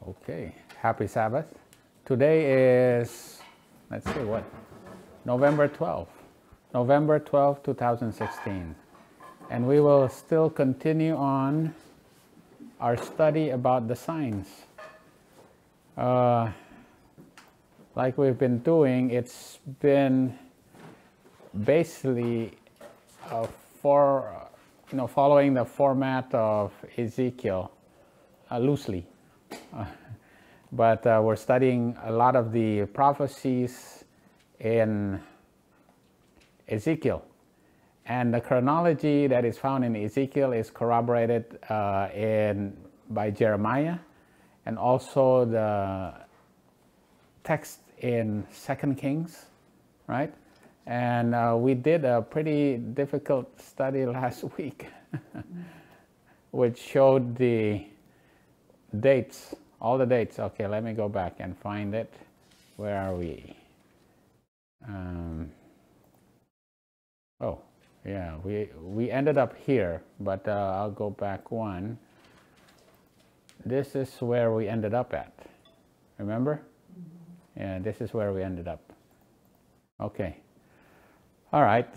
Okay, happy Sabbath. Today is, let's see what, November 12th, 2016. And we will still continue on our study about the signs. Like we've been doing, it's been basically following the format of Ezekiel loosely. But we're studying a lot of the prophecies in Ezekiel. And the chronology that is found in Ezekiel is corroborated by Jeremiah, and also the text in 2 Kings, right? And we did a pretty difficult study last week, which showed the dates, all the dates. Okay, let me go back and find it. Where are we? Oh, yeah, we ended up here, but I'll go back one. This is where we ended up at. Remember? Yeah, this is where we ended up. Okay. All right.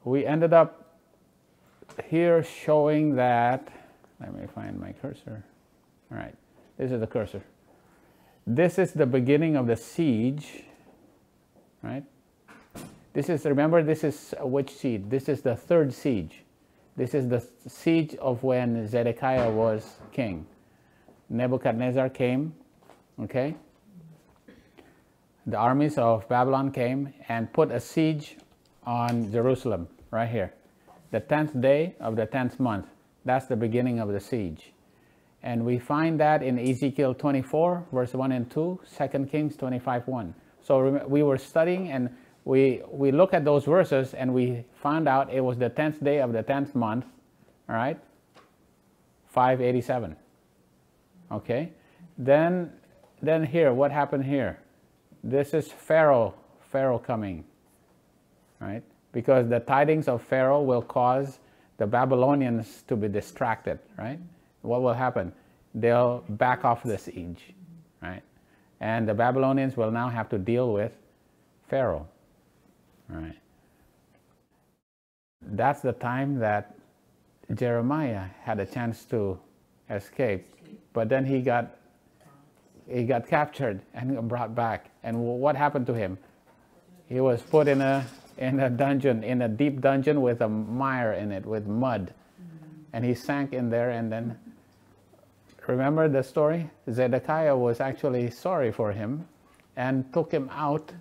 We ended up here showing that, let me find my cursor. All right. This is the cursor. This is the beginning of the siege, right? This is, remember, this is which siege? This is the third siege. This is the siege of when Zedekiah was king. Nebuchadnezzar came, okay? The armies of Babylon came and put a siege on Jerusalem, right here. The 10th day of the 10th month. That's the beginning of the siege. And we find that in Ezekiel 24, verse 1 and 2, 2 Kings 25, 1. So we were studying and we look at those verses and we found out it was the 10th day of the 10th month, all right? 587. Okay? Then here, what happened here? This is Pharaoh coming, right? Because the tidings of Pharaoh will cause the Babylonians to be distracted, right? What will happen? They'll back off the siege, right? And the Babylonians will now have to deal with Pharaoh, right? That's the time that Jeremiah had a chance to escape, but then he got captured and brought back. And what happened to him? He was put in a dungeon, in a deep dungeon with a mire in it, with mud. And he sank in there, and then, remember the story? Zedekiah was actually sorry for him and took him out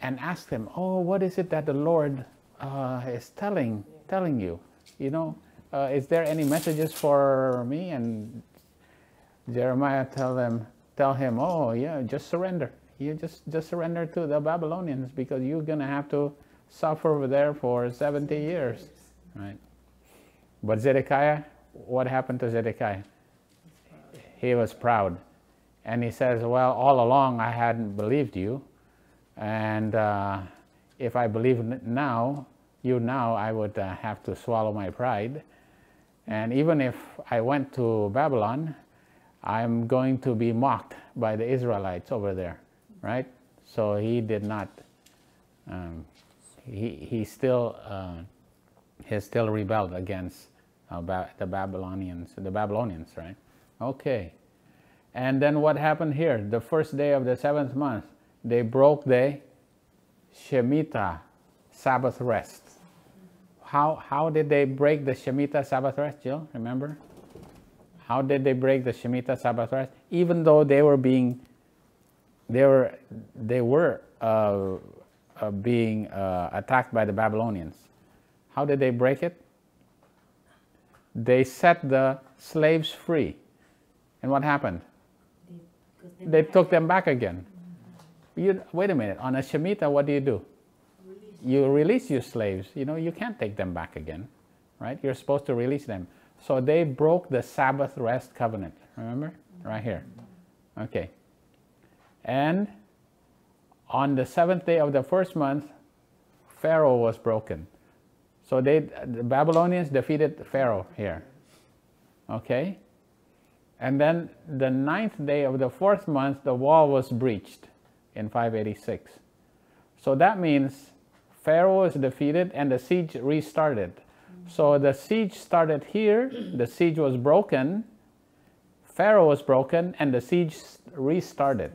and asked him, oh, what is it that the Lord is telling you? You know, is there any messages for me? And Jeremiah tell him, oh yeah, just surrender. You just surrender to the Babylonians, because you're gonna have to suffer over there for 70 years, right? But Zedekiah, what happened to Zedekiah? He was proud, and he says, well, all along I hadn't believed you, and if I believe now, I would have to swallow my pride, and even if I went to Babylon, I'm going to be mocked by the Israelites over there, right? So he did not, he still rebelled against the Babylonians, right? Okay. And then what happened here? The first day of the 7th month, they broke the Shemitah, Sabbath rest. How did they break the Shemitah Sabbath rest, Jill? Remember? How did they break the Shemitah Sabbath rest? Even though they were being attacked by the Babylonians. How did they break it? They set the slaves free. And what happened? They took them back again. Wait a minute, on a Shemitah, what do? You release your slaves. You know, you can't take them back again, right? You're supposed to release them. So they broke the Sabbath rest covenant, remember? Right here. Okay. And on the 7th day of the 1st month, Pharaoh was broken. So the Babylonians defeated Pharaoh here. Okay? And then the 9th day of the 4th month, the wall was breached in 586. So that means Pharaoh was defeated and the siege restarted. So the siege started here, the siege was broken, Pharaoh was broken, and the siege restarted,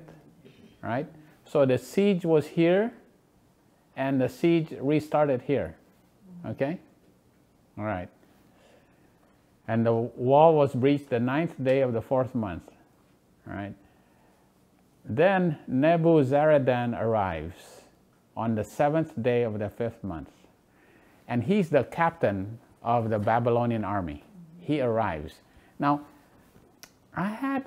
right? So the siege was here, and the siege restarted here, okay? All right. And the wall was breached the 9th day of the 4th month, all right? Then Nebuzaradan arrives on the 7th day of the 5th month. And he's the captain of the Babylonian army. He arrives. Now, I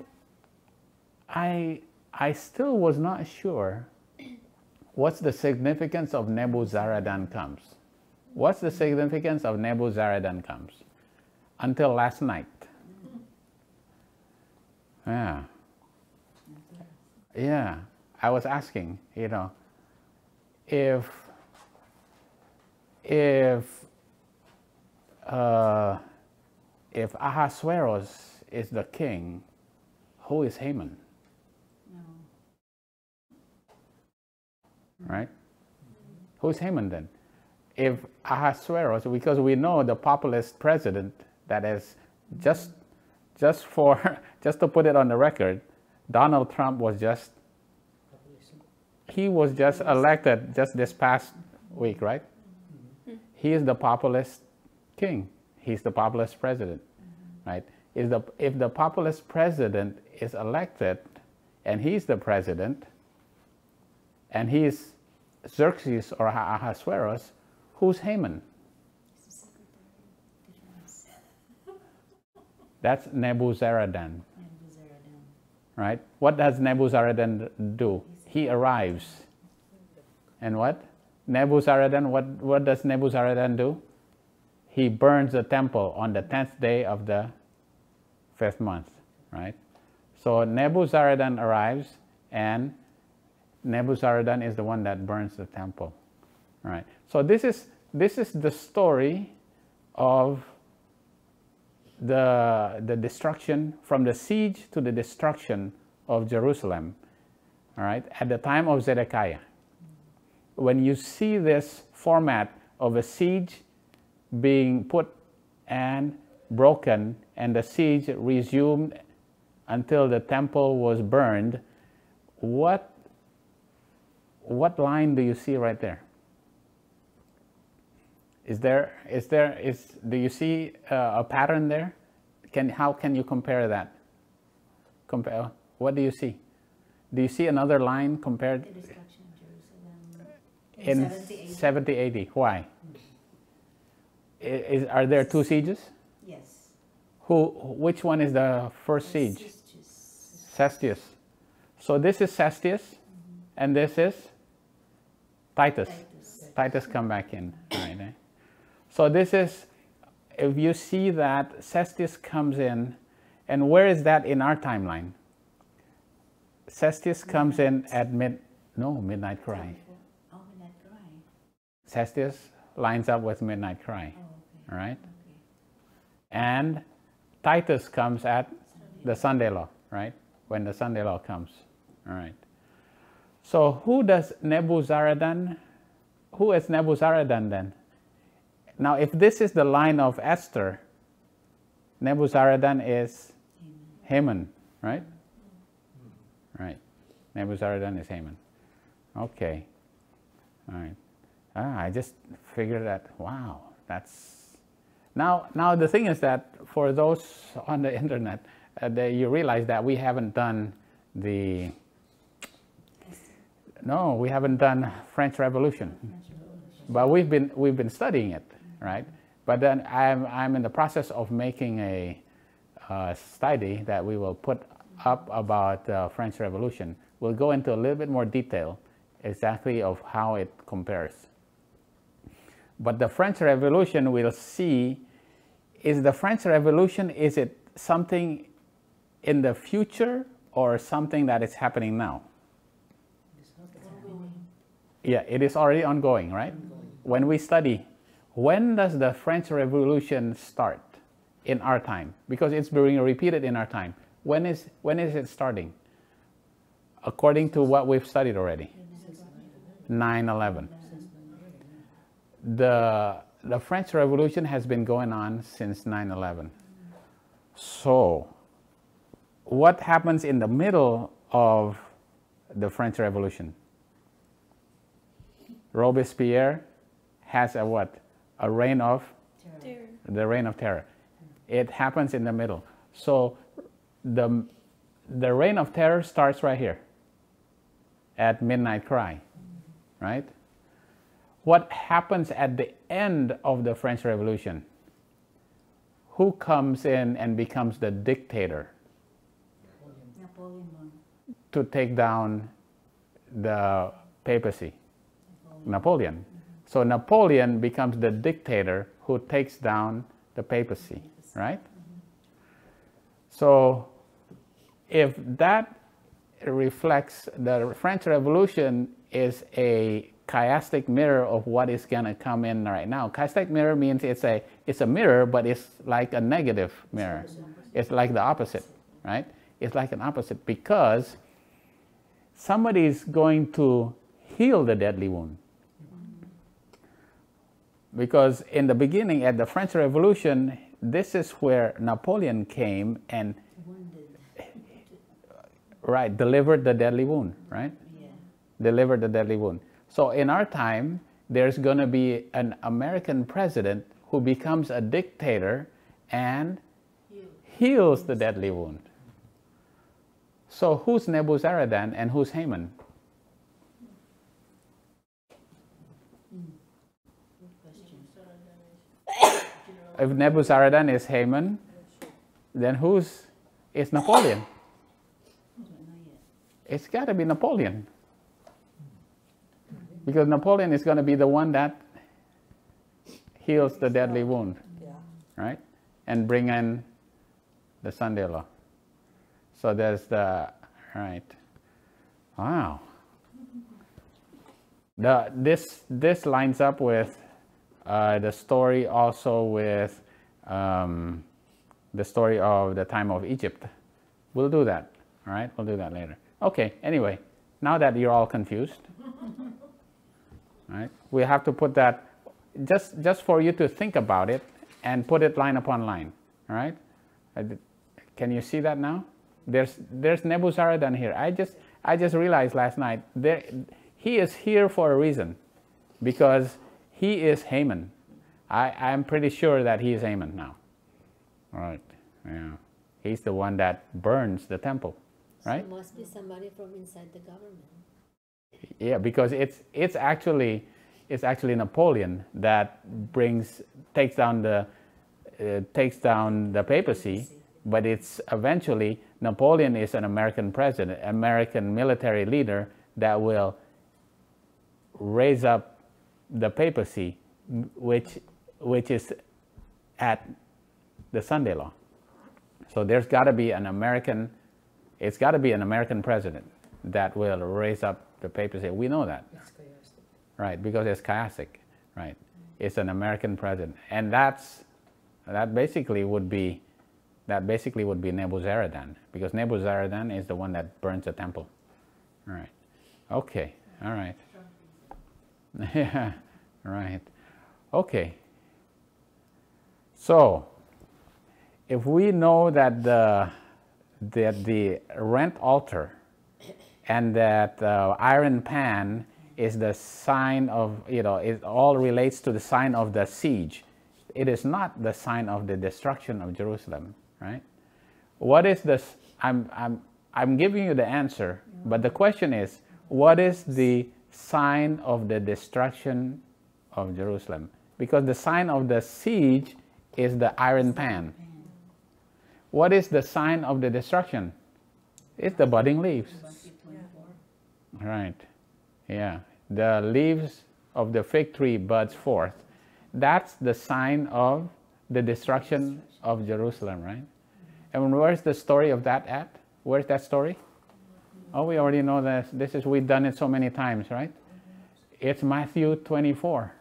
still was not sure what's the significance of Nebuzaradan comes. What's the significance of Nebuzaradan comes? Until last night. Yeah. Yeah. I was asking, you know, if Ahasuerus is the king, who is Haman? No. Right? Who is Haman then? If Ahasuerus, because we know the populist president that is just to put it on the record, Donald Trump was just elected just this past week, right? He is the populist king. He's the populist president, right? If the populist president is elected and he's the president and he's Xerxes or Ahasuerus, who's Haman? That's Nebuzaradan. Right? What does Nebuzaradan do? He arrives. And what? Nebuzaradan, what does Nebuzaradan do? He burns the temple on the 10th day of the 5th month, right? So Nebuzaradan arrives, and Nebuzaradan is the one that burns the temple, right? So this is the story of the destruction, from the siege to the destruction of Jerusalem, all right, at the time of Zedekiah. When you see this format of a siege being put and broken and the siege resumed until the temple was burned, what line do you see right there? Do you see a pattern there? How can you compare that? What do you see? Do you see another line compared? The destruction of Jerusalem In 70 AD. Why? Are there two sieges? Yes. Which one is the first siege? Cestius. So this is Cestius, and this is Titus. Titus come back in. Right, eh? So this is, if you see that Cestius comes in, and where is that in our timeline? Cestius comes in at Midnight Cry. Oh, Midnight Cry. Cestius lines up with Midnight Cry. Oh, okay. All right? Okay. And Titus comes at the Sunday Law, right? When the Sunday Law comes. All right. So who is Nebuzaradan then? Now, if this is the line of Esther, Nebuzaradan is Haman, right? Right. Nebuzaradan is Haman. Okay. All right. I just figured that, wow, that's... Now the thing is that for those on the internet, you realize that we haven't done we haven't done French Revolution. But we've been studying it, right? But then I'm in the process of making a study that we will put up about the French Revolution. We'll go into a little bit more detail exactly of how it compares. But the French Revolution, we'll see, is it something in the future or something that is happening now? Yeah, it is already ongoing, right? When we study, when does the French Revolution start in our time? Because it's being repeated in our time. When is it starting? According to what we've studied already. 9/11. The French Revolution has been going on since 9/11. So, what happens in the middle of the French Revolution? Robespierre has a what? A reign of Terror. the reign of terror. It happens in the middle. So the reign of terror starts right here at midnight cry, right? What happens at the end of the French Revolution? Who comes in and becomes the dictator Napoleon Bonaparte. to take down the papacy? Napoleon. So Napoleon becomes the dictator who takes down the papacy, right? So if that reflects, the French Revolution is a chiastic mirror of what is going to come in right now. Chiastic mirror means it's a mirror, but it's like a negative mirror. It's like the opposite, right? It's like an opposite because somebody is going to heal the deadly wound. Because in the beginning, at the French Revolution, this is where Napoleon came and delivered the deadly wound, right? Yeah. Delivered the deadly wound. So in our time, there's going to be an American president who becomes a dictator and heals the deadly wound. So who's Nebuzaradan and who's Haman? If Nebuzaradan is Haman, then is Napoleon? It's got to be Napoleon. Because Napoleon is going to be the one that heals the deadly wound, right? And bring in the Sunday law. So there's right. Wow. This lines up with the story also with the story of the time of Egypt. We'll do that, all right? We'll do that later. Okay, anyway, now that you're all confused, all right, we have to put that, just for you to think about it and put it line upon line, all right? Can you see that now? There's Nebuzaradan here. I just realized last night, he is here for a reason, because he is Haman. I'm pretty sure that he is Haman now. All right, yeah. He's the one that burns the temple, right? So it must be somebody from inside the government. Yeah, because it's actually Napoleon that takes down the papacy, but it's eventually Napoleon is an American president, American military leader that will raise up the papacy, which is at the Sunday law. So there's got to be an American. It's got to be an American president that will raise up the papacy. We know that, right? Because it's chiastic, right? It's an American president, and that basically would be Nebuzaradan, because Nebuzaradan is the one that burns the temple. All right. Okay. All right. Yeah. Right. Okay. So, if we know that the rent altar and that iron pan is the sign of, it all relates to the sign of the siege. It is not the sign of the destruction of Jerusalem, right? What is this? I'm giving you the answer, but the question is, what is the sign of the destruction of Jerusalem? Because the sign of the siege is the iron pan. What is the sign of the destruction? It's the budding leaves. Right. Yeah. The leaves of the fig tree buds forth. That's the sign of the destruction of Jerusalem, right? And where's the story of that at? Where's that story? Oh, we already know that. We've done it so many times, right? It's Matthew 24.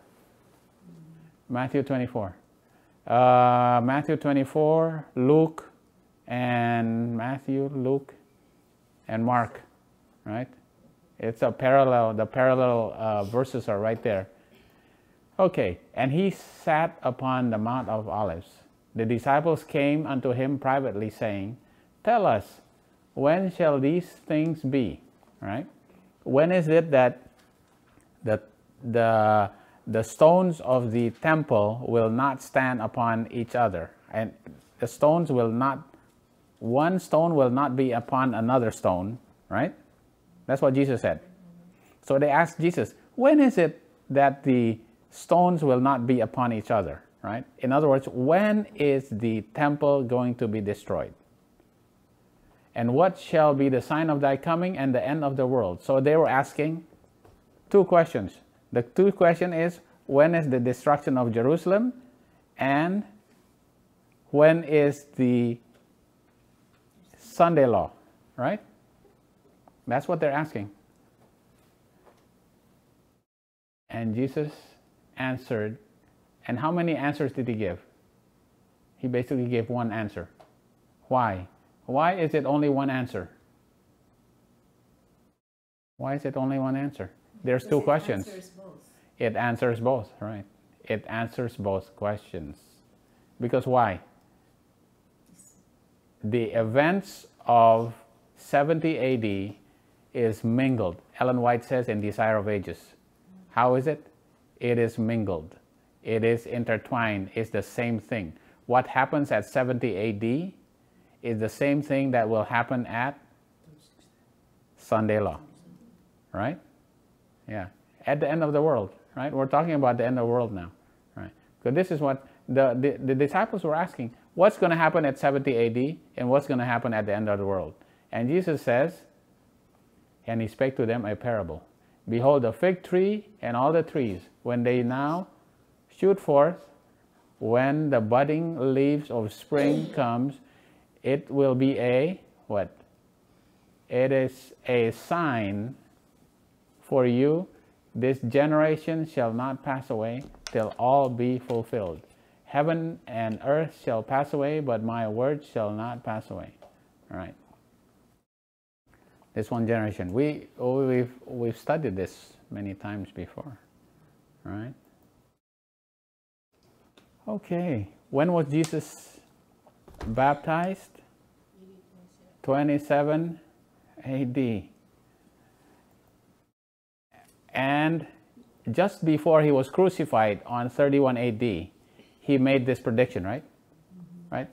Matthew 24. Matthew 24, Luke and Matthew, Luke, and Mark, right? It's a parallel, the parallel verses are right there. Okay, and he sat upon the Mount of Olives. The disciples came unto him privately, saying, Tell us, when shall these things be? Right? When is it that the stones of the temple will not stand upon each other? And the stones will not, one stone will not be upon another stone, right? That's what Jesus said. So they asked Jesus, when is it that the stones will not be upon each other, right? In other words, when is the temple going to be destroyed? And what shall be the sign of thy coming and the end of the world? So they were asking two questions. The two questions is, when is the destruction of Jerusalem? And when is the Sunday law, right? That's what they're asking. And Jesus answered. And how many answers did he give? He basically gave one answer. Why? Why is it only one answer? Why is it only one answer? There's two questions. It answers both, right? It answers both questions. Because why? The events of 70 AD is mingled. Ellen White says in Desire of Ages. How is it? It is mingled. It is intertwined. It's the same thing. What happens at 70 AD is the same thing that will happen at Sunday law, right? Yeah, at the end of the world, right? We're talking about the end of the world now, right? Because this is what the disciples were asking, what's going to happen at 70 AD and what's going to happen at the end of the world? And Jesus says, and he spake to them a parable. Behold, the fig tree and all the trees, when they now shoot forth, when the budding leaves of spring comes, it will be a, what? It is a sign for you. This generation shall not pass away till all be fulfilled. Heaven and earth shall pass away, but my word shall not pass away. All right. This one generation. We've studied this many times before. All right. Okay. When was Jesus baptized? 27 AD. And just before he was crucified on 31 AD, he made this prediction, right? Right?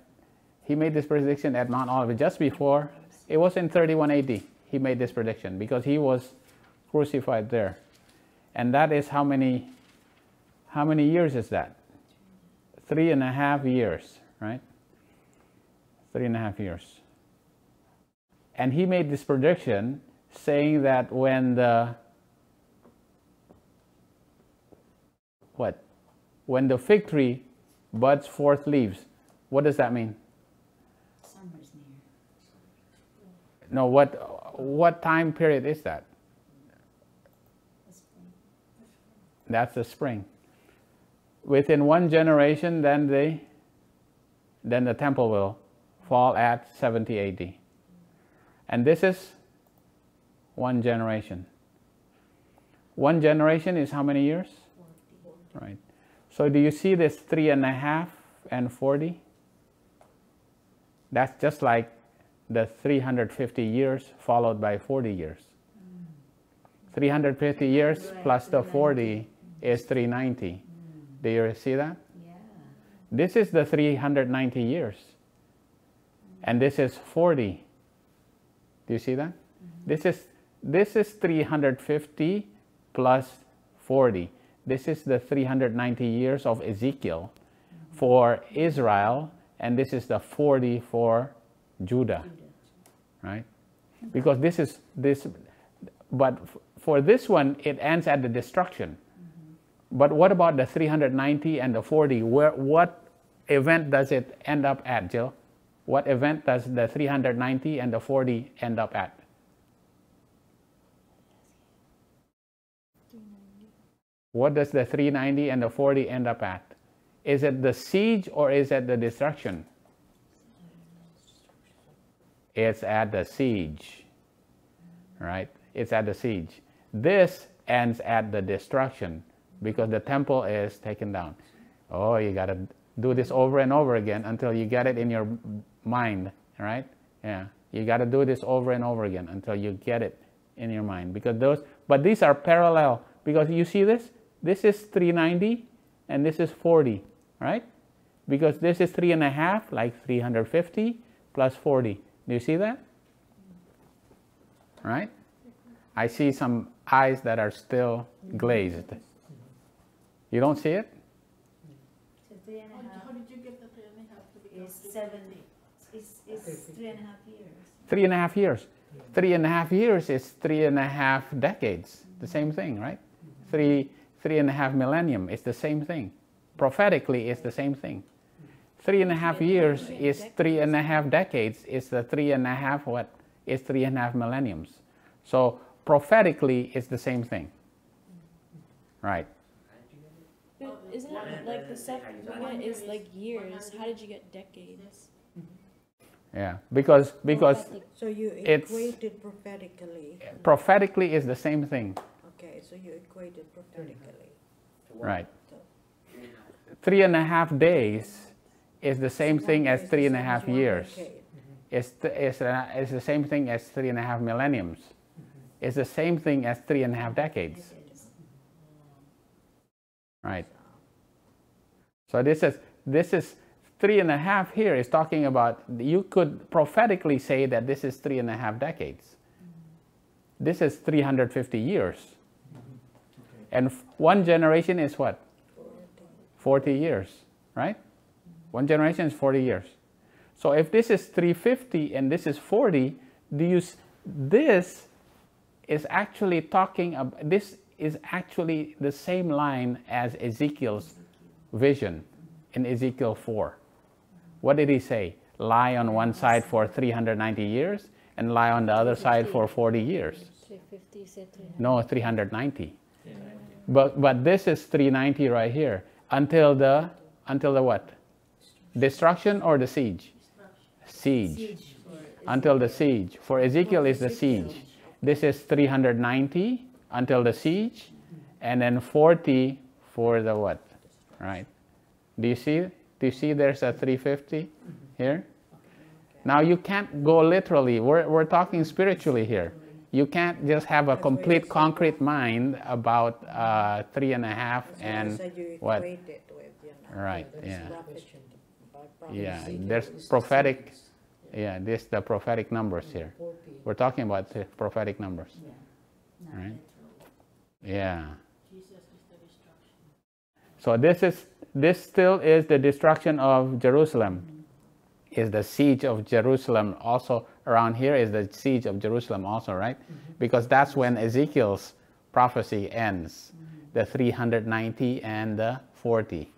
He made this prediction at Mount Olivet just before. It was in 31 AD. He made this prediction because he was crucified there. And that is how many years is that? 3.5 years, right? 3.5 years. And he made this prediction saying that when the fig tree buds forth leaves, what does that mean? Summer's near. No, what time period is that? The spring. That's the spring. Within one generation, then the temple will fall at 70 AD. And this is one generation. One generation is how many years? 40. Right. So do you see this 3.5 and 40? That's just like the 350 years followed by 40 years. 350 years plus the 40 is 390. Do you see that? Yeah. This is the 390 years. And this is 40. Do you see that? This is 350 plus 40. This is the 390 years of Ezekiel for Israel, and this is the 40 for Judah. Right? Because but for this one, it ends at the destruction. But what about the 390 and the 40? What event does it end up at, Jill? What event does the 390 and the 40 end up at? 390. What does the 390 and the 40 end up at? Is it the siege or is it the destruction? It's at the siege, right? It's at the siege. This ends at the destruction because the temple is taken down. Oh, you got to do this over and over again until you get it in your mind, right? Yeah, you got to do this over and over again until you get it in your mind, because but these are parallel, because you see this is 390 and this is 40, right? Because this is 3.5, like 350 plus 40. Do you see that? Right? I see some eyes that are still glazed. You don't see it? So 3.5 How did you get the 3.5 to become is 70. It's 3.5 years. 3.5 years. 3.5 years is 3.5 decades. The same thing, right? 3.5 millennium is the same thing. Prophetically, it's the same thing. 3.5 years is 3.5 decades. It's the 3.5 what? It's 3.5 millenniums. So prophetically, it's the same thing. Right. But isn't it like the stuff we get is like years? How did you get decades? Yeah, because So you It's- equated prophetically. prophetically is the same thing. Okay, so you equated prophetically. Right. 3.5 days is the same thing as 3.5 years. It's the same thing as 3.5 millenniums. It's the same thing as 3.5 decades. Right. So this is 3.5 here is talking about, you could prophetically say that this is 3.5 decades. This is 350 years. And one generation is what? 40 years, right? One generation is 40 years. So if this is 350 and this is 40, this is actually talking about, this is actually the same line as Ezekiel's vision in Ezekiel 4. What did he say? Lie on one side for 390 years and lie on the other side for 40 years. 350, say 300. No, 390. But this is 390 right here until the what? Destruction or the siege? Siege. Until the siege. For Ezekiel is the siege. This is 390 until the siege, and then 40 for the what? Right? Do you see there's a 350 here? Now you can't go literally. We're talking spiritually here. You can't just have a complete concrete mind about 3.5 and what? Right, yeah. Yeah, there's prophetic, yeah, this the prophetic numbers here. We're talking about the prophetic numbers. Right? Yeah. So this still is the destruction of Jerusalem. Is the siege of Jerusalem also around here is the siege of Jerusalem also, right? Because that's when Ezekiel's prophecy ends. The 390 and the 40.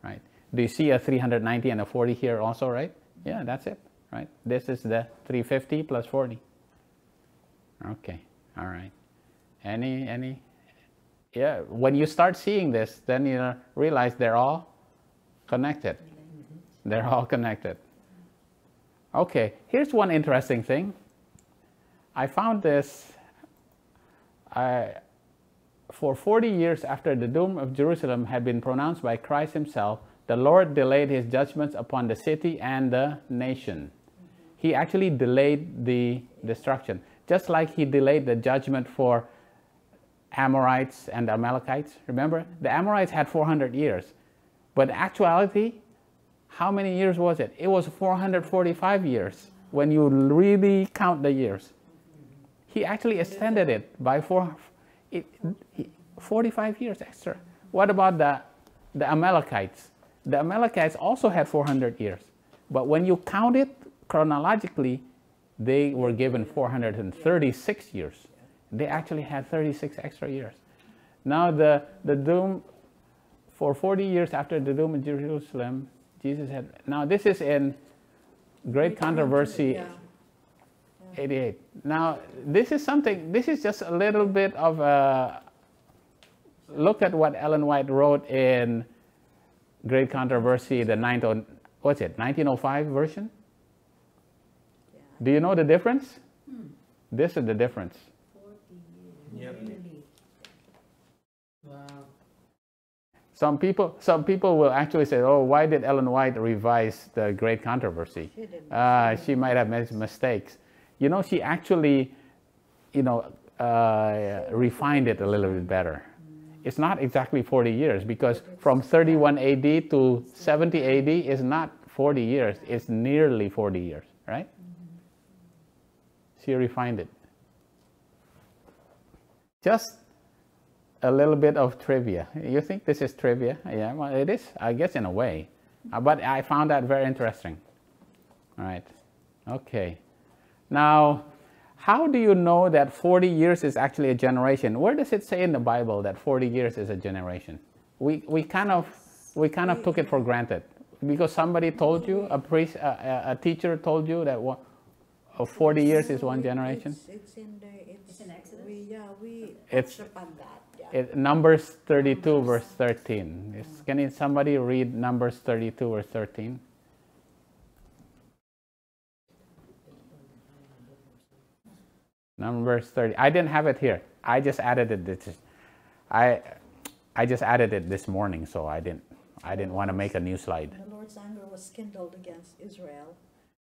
Right? Do you see a 390 and a 40 here also, right? Yeah, that's it, right? This is the 350 plus 40. Okay, all right. Any? Yeah, when you start seeing this, then you realize they're all connected. They're all connected. Okay, here's one interesting thing. I found this. For 40 years after the doom of Jerusalem had been pronounced by Christ himself, the Lord delayed his judgments upon the city and the nation. He actually delayed the destruction, just like he delayed the judgment for Amorites and the Amalekites. Remember, the Amorites had 400 years, but in actuality, how many years was it? It was 445 years when you really count the years. He actually extended it by 45 years extra. What about the Amalekites? The Amalekites also had 400 years, but when you count it chronologically, they were given 436 years. They actually had 36 extra years. Now the doom, for 40 years after the doom of Jerusalem, Jesus had, now this is in Great Controversy 88. Now this is something, this is just a little bit of a look at what Ellen White wrote in Great Controversy, the 1905 version? Do you know the difference? This is the difference. 40 years. Yep. Really? Wow. Some people will actually say, oh, why did Ellen White revise the Great Controversy? She didn't. She might have made mistakes. You know, she actually, refined it a little bit better. It's not exactly 40 years because from 31 AD to 70 AD is not 40 years. It's nearly 40 years, right? She refined it. Just a little bit of trivia. You think this is trivia? Yeah, well, it is, I guess, in a way. But I found that very interesting. All right. Okay. Now, how do you know that 40 years is actually a generation? Where does it say in the Bible that 40 years is a generation? We kind of took it for granted because somebody told you, a teacher told you that 40 years is one generation. It's in Exodus? we It's- touched upon that. Yeah. Numbers 32 verse 13. Can somebody read Numbers 32 verse 13? Numbers 30. I didn't have it here. I just added it. I just added it this morning, so I didn't want to make a new slide. The Lord's anger was kindled against Israel,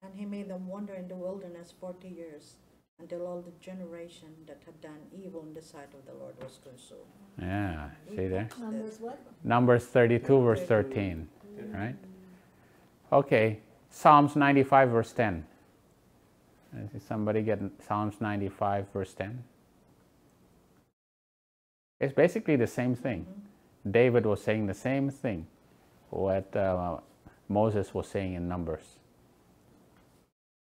and he made them wander in the wilderness 40 years, until all the generation that had done evil in the sight of the Lord was consumed. Yeah, see there? Numbers what? Numbers 32 verse 13, right? Okay, Psalms 95 verse 10. Is somebody get Psalms 95 verse 10? It's basically the same thing. David was saying the same thing what Moses was saying in Numbers.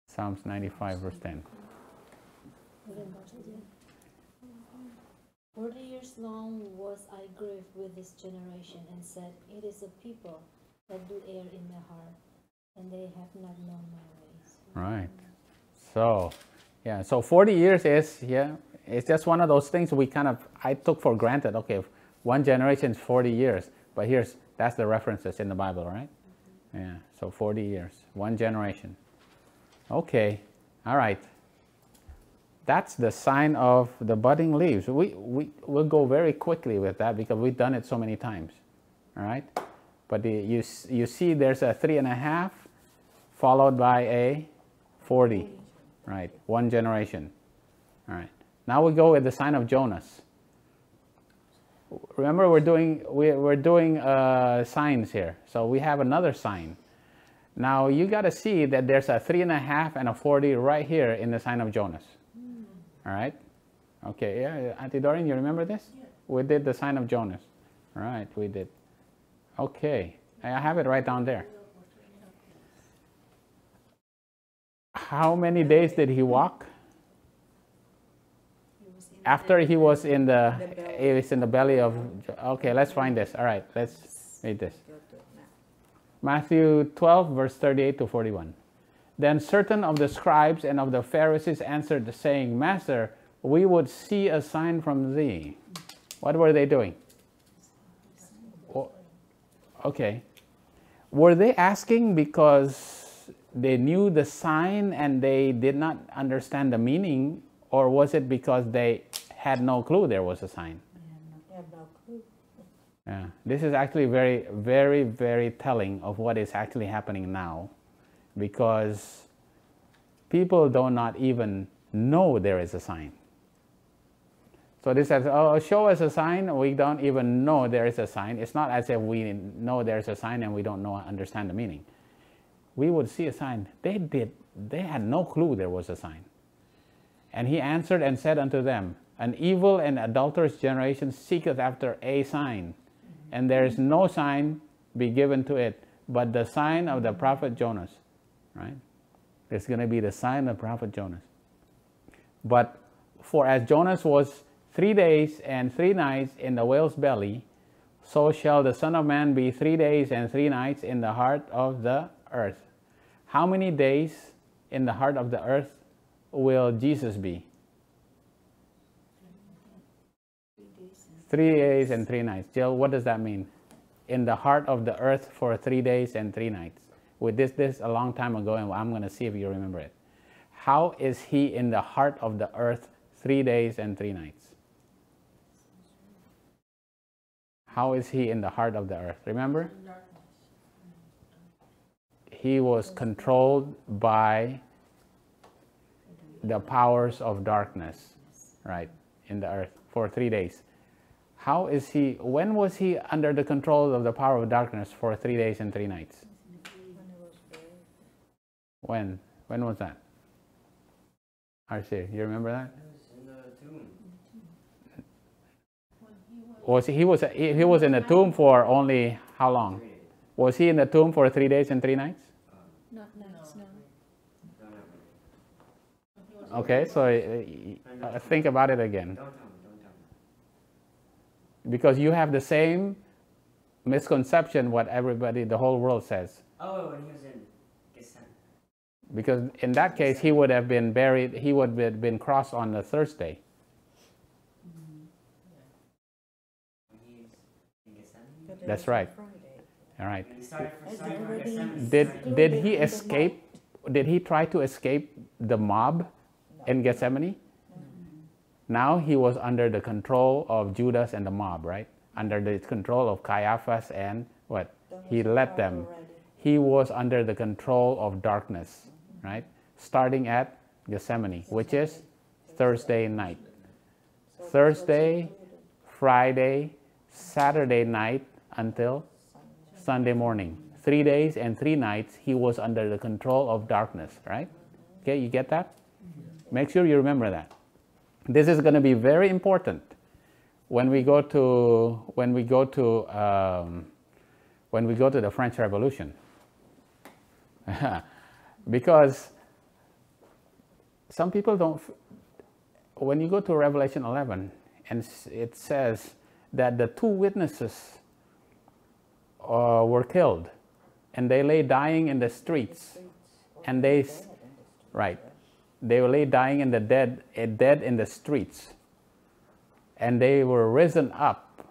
Psalms 95 verse 10. 40 years long was I grieved with this generation, and said, it is a people that do err in their heart, and they have not known my ways. Right. So, yeah, so 40 years is, it's just one of those things I took for granted. Okay, one generation is 40 years, but that's the references in the Bible, right? Yeah, so 40 years, one generation. Okay, all right. That's the sign of the budding leaves. We'll go very quickly with that because we've done it so many times, all right? But you see there's a 3.5 followed by a 40. Right, one generation. All right. Now we go with the sign of Jonas. Remember, we're doing signs here, so we have another sign. Now you got to see that there's a 3.5 and a 40 right here in the sign of Jonas. All right. Okay. Yeah, Auntie Doreen, you remember this? Yeah. We did the sign of Jonas. All right, we did. Okay, I have it right down there. How many days did he walk? After he was in the belly of. Okay, let's find this. All right, let's read this. Matthew 12 verse 38 to 41. Then certain of the scribes and of the Pharisees answered, saying, Master, we would see a sign from thee. What were they doing? Okay. Were they asking because they knew the sign and they did not understand the meaning, or was it because they had no clue there was a sign? Yeah, no clue. Yeah, this is actually very, very, very telling of what is actually happening now, because people do not even know there is a sign. So they said, oh, show us a sign. We don't even know there is a sign. It's not as if we know there's a sign and we don't understand the meaning. We would see a sign. They had no clue there was a sign. And he answered and said unto them, an evil and adulterous generation seeketh after a sign, and there is no sign be given to it, but the sign of the prophet Jonas. Right? It's going to be the sign of prophet Jonas. But for as Jonas was 3 days and 3 nights in the whale's belly, so shall the Son of Man be 3 days and 3 nights in the heart of the earth. How many days in the heart of the earth will Jesus be? 3 days and 3 nights. Jill, what does that mean? In the heart of the earth for 3 days and 3 nights. We did this a long time ago, and I'm going to see if you remember it. how is he in the heart of the earth 3 days and 3 nights? How is he in the heart of the earth? Remember? He was controlled by the powers of darkness, right, in the earth for 3 days. How is he, when was he under the control of the power of darkness for 3 days and 3 nights? When? When was that? Arcee, you remember that? In the tomb. He was in the tomb for only how long? Was he in the tomb for 3 days and 3 nights? Not nights, no. Okay, so think about it again. Don't tell me. Because you have the same misconception what everybody, the whole world says. Oh, when he was in Gethsemane. Because in that case, he would have been buried, he would have been crossed on the Thursday. When he's in Gethsemane. But it That's was on right. Friday. All right. When he started It's from already Gethsemane. Did he escape? Did he try to escape the mob in Gethsemane? Now he was under the control of Judas and the mob, right? Under the control of Caiaphas and what? He led them. He was under the control of darkness, right? Starting at Gethsemane, which is Thursday night. Thursday, Friday, Saturday night until Sunday morning. 3 days and 3 nights he was under the control of darkness, right? Okay, you get that? Make sure you remember that. This is going to be very important when we go to the French Revolution, because some people don't. When you go to Revelation 11, and it says that the 2 witnesses were killed, and they lay dying in the streets, and they lay dying in the dead in the streets, and they were risen up,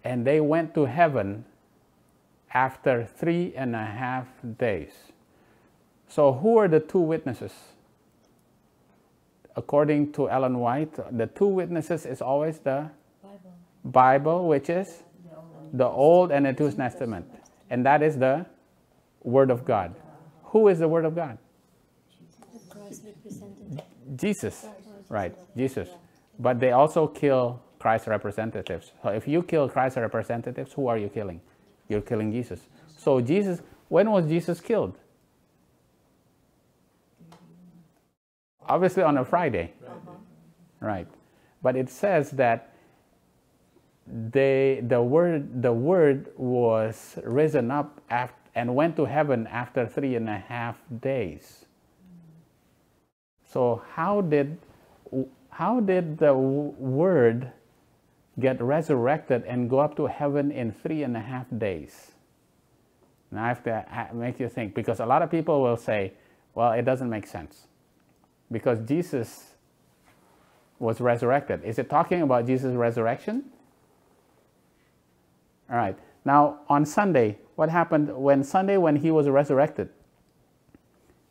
and they went to heaven after 3.5 days. So who are the 2 witnesses? According to Ellen White, the 2 witnesses is always the Bible, which is the Old and the New Testament, and that is the Word of God. Who is the Word of God? Christ represented. Jesus, right, Jesus. But they also kill Christ's representatives. So if you kill Christ's representatives, who are you killing? You're killing Jesus. So Jesus, when was Jesus killed? Obviously on a Friday, right? But it says that the word was risen up and went to heaven after 3.5 days. So how did the word get resurrected and go up to heaven in 3.5 days? Now I have to make you think, because a lot of people will say, well, it doesn't make sense because Jesus was resurrected. Is it talking about Jesus' resurrection? All right. Now on Sunday, what happened when he was resurrected?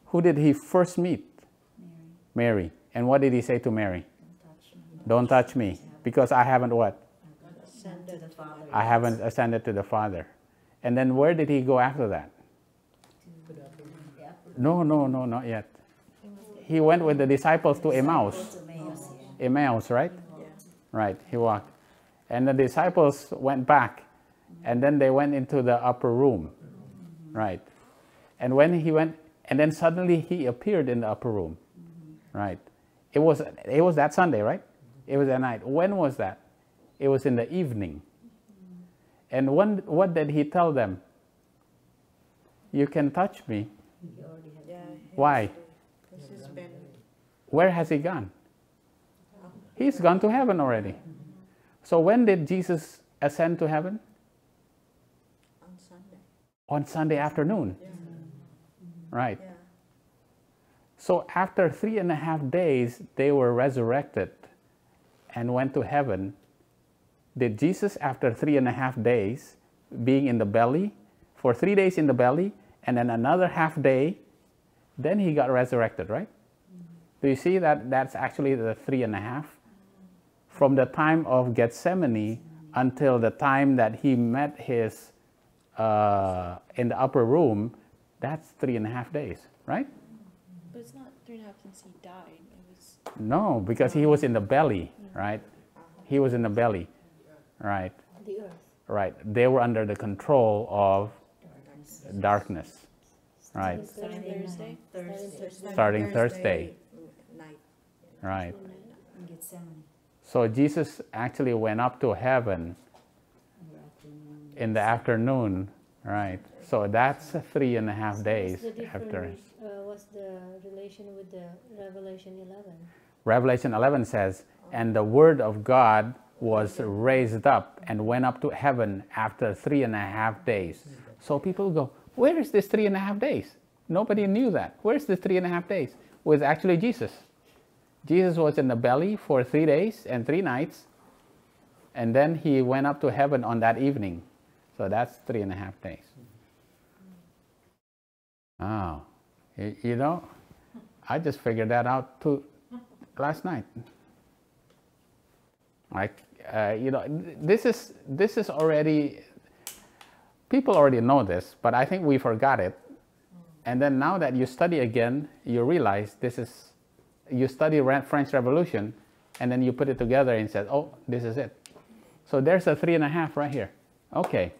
Who did he first meet? Mary. And what did he say to Mary? Don't touch me, because I haven't what? I haven't ascended to the Father. And then where did he go after that? No, not yet. He went with the disciples to Emmaus. Emmaus, right? Right, he walked. And the disciples went back, and then they went into the upper room, right? And when he went, and then suddenly he appeared in the upper room. Right. It was that Sunday, right? It was that night. When was that? It was in the evening. And what did he tell them? You can touch me. Why? Where has he gone? He's gone to heaven already. So when did Jesus ascend to heaven? On Sunday. On Sunday afternoon. Yeah. Right. Yeah. So after 3.5 days, they were resurrected and went to heaven. Did Jesus, after 3.5 days, being in the belly, for 3 days in the belly, and then another half day, then he got resurrected, right? Do you see that that's actually the 3.5? From the time of Gethsemane until the time that he met his in the upper room, that's 3.5 days, right? But it's not 3.5 since he died. It was. No, because he was in the belly, right? He was in the belly, right? The earth. Right. They were under the control of darkness, right? Starting Thursday. Starting Thursday. Night. Right. In Gethsemane. So Jesus actually went up to heaven in the afternoon, right? So that's 3.5 days after. What's the relation with the Revelation 11? Revelation 11 says, and the word of God was raised up and went up to heaven after 3.5 days. So people go, where is this 3.5 days? Nobody knew that. Where's the 3.5 days? It was actually Jesus. Jesus was in the belly for 3 days and 3 nights, and then he went up to heaven on that evening. So that's 3.5 days. Oh, you know, I just figured that out too last night. Like, you know, this is already, people already know this, but I think we forgot it. And then now that you study again, you realize you study French Revolution, and then you put it together and said, oh, this is it. So there's a 3.5 right here. Okay.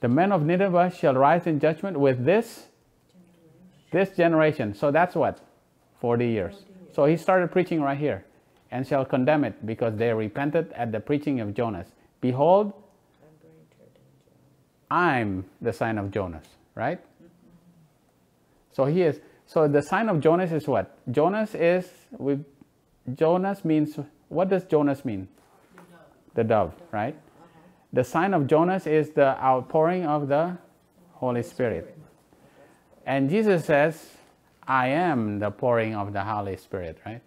The men of Nineveh shall rise in judgment with this generation. So that's what? 40 years. So he started preaching right here. And shall condemn it, because they repented at the preaching of Jonas. Behold, I'm the sign of Jonas, right? So he is. So the sign of Jonas is what? Jonas means, what does Jonas mean? The dove, right? The sign of Jonas is the outpouring of the Holy Spirit. And Jesus says, I am the pouring of the Holy Spirit, right?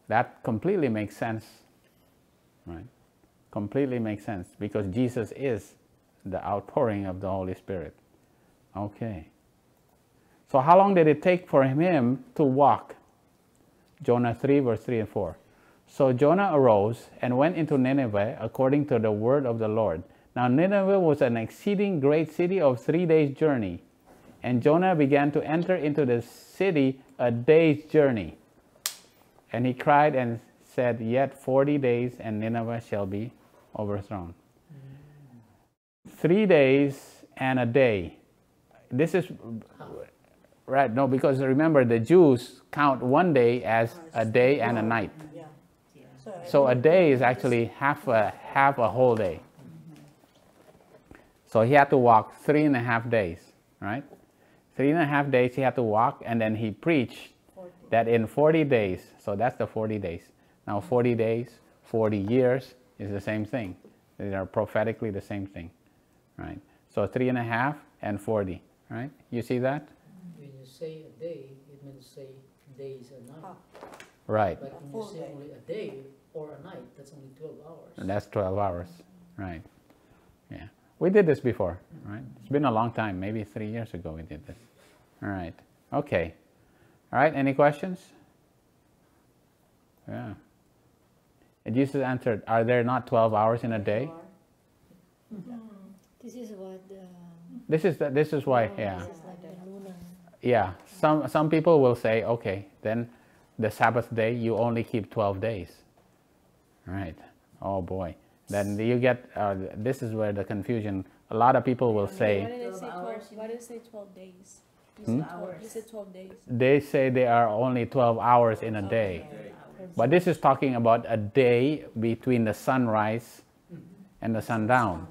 That completely makes sense, right? Completely makes sense, because Jesus is the outpouring of the Holy Spirit. Okay. So how long did it take for him to walk? Jonah 3, verse 3 and 4. So Jonah arose and went into Nineveh according to the word of the Lord. Now Nineveh was an exceeding great city of 3 days' journey. And Jonah began to enter into the city a day's journey. And he cried and said, yet 40 days and Nineveh shall be overthrown. 3 days and a day. This is, right, no, because remember the Jews count 1 day as a day and a night. So a day is actually half a whole day. So he had to walk 3.5 days, right? 3.5 days he had to walk, and then he preached that in 40 days, so that's the 40 days. Now 40 days, 40 years is the same thing. They are prophetically the same thing, right? So 3.5 and 40, right? You see that? When you say a day, it means say days and night. Right. Like when you say only a day or a night, that's only 12 hours. And that's 12 hours, right? Yeah. We did this before, right? It's been a long time, maybe 3 years ago we did this. All right. Okay. All right, any questions? Yeah. And Jesus answered, are there not 12 hours in a day? This is what This is why, yeah. this is like the lunar. Yeah, some people will say, okay, then the Sabbath day, you only keep 12 days. Right. Oh boy. Then you get, this is where the confusion, a lot of people will Why say, did it say 12? Why did it say 12 days? You said 12 days. they say there are only 12 hours in a day. But this is talking about a day between the sunrise and the sundown.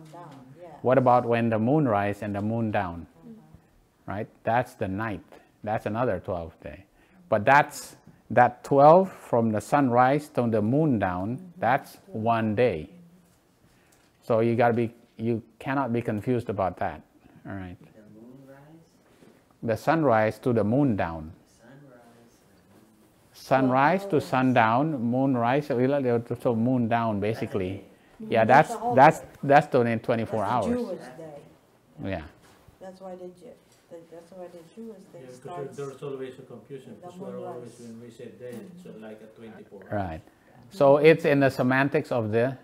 What about when the moon rise and the moon down? Right? That's the night. That's another 12 day. But that 12 from the sunrise to the moon down, that's 1 day. So you cannot be confused about that. All right. The moonrise, The sunrise to the moon down. sunrise, Sunrise to sundown, moonrise, so moon down basically. Yeah, that's only 24 hours. Jewish day. Yeah. That's why That's why the Jews, they Yeah, start. because there's always a confusion, the because we're always, moonrise. when we say day, it's like a 24 hours. Right. So it's in the semantics of the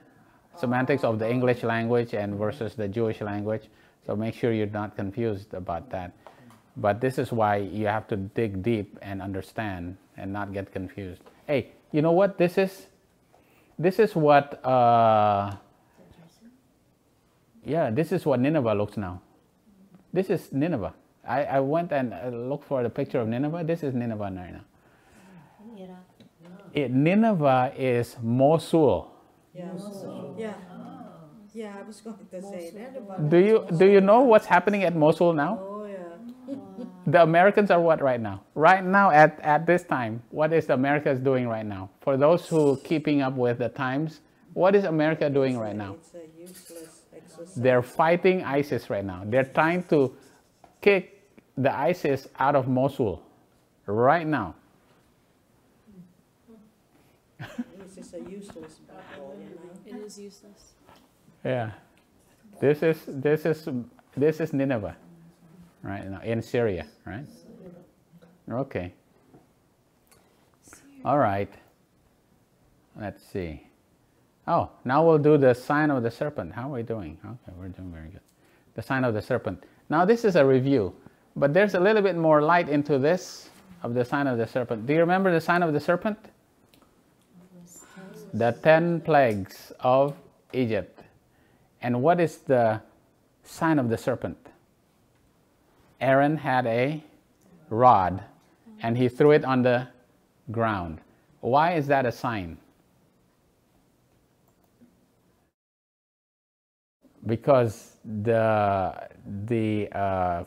English language and versus the Jewish language. So make sure you're not confused about that. But this is why you have to dig deep and understand and not get confused. Hey, you know what this is? This is what, this is what Nineveh looks now. This is Nineveh. I went and looked for the picture of Nineveh. This is Nineveh right now. Nineveh is Mosul. Yeah. Yeah. Yeah, I was going to say that about. Do you know what's happening at Mosul now? Oh yeah. The Americans are what right now? Right now at this time, what is America doing right now? For those who keeping up with the times, what is America doing right now? It's a useless exercise. They're fighting ISIS right now. They're trying to kick the ISIS out of Mosul right now. This is a useless battle, you know. It is useless. Yeah. This is Nineveh right now in Syria, right? Okay. All right. Let's see. Oh, now we'll do the sign of the serpent. How are we doing? Okay, we're doing very good. The sign of the serpent. Now this is a review, but there's a little bit more light into this of the sign of the serpent. Do you remember the sign of the serpent? The 10 plagues of Egypt. And what is the sign of the serpent? Aaron had a rod and he threw it on the ground. Why is that a sign? Because the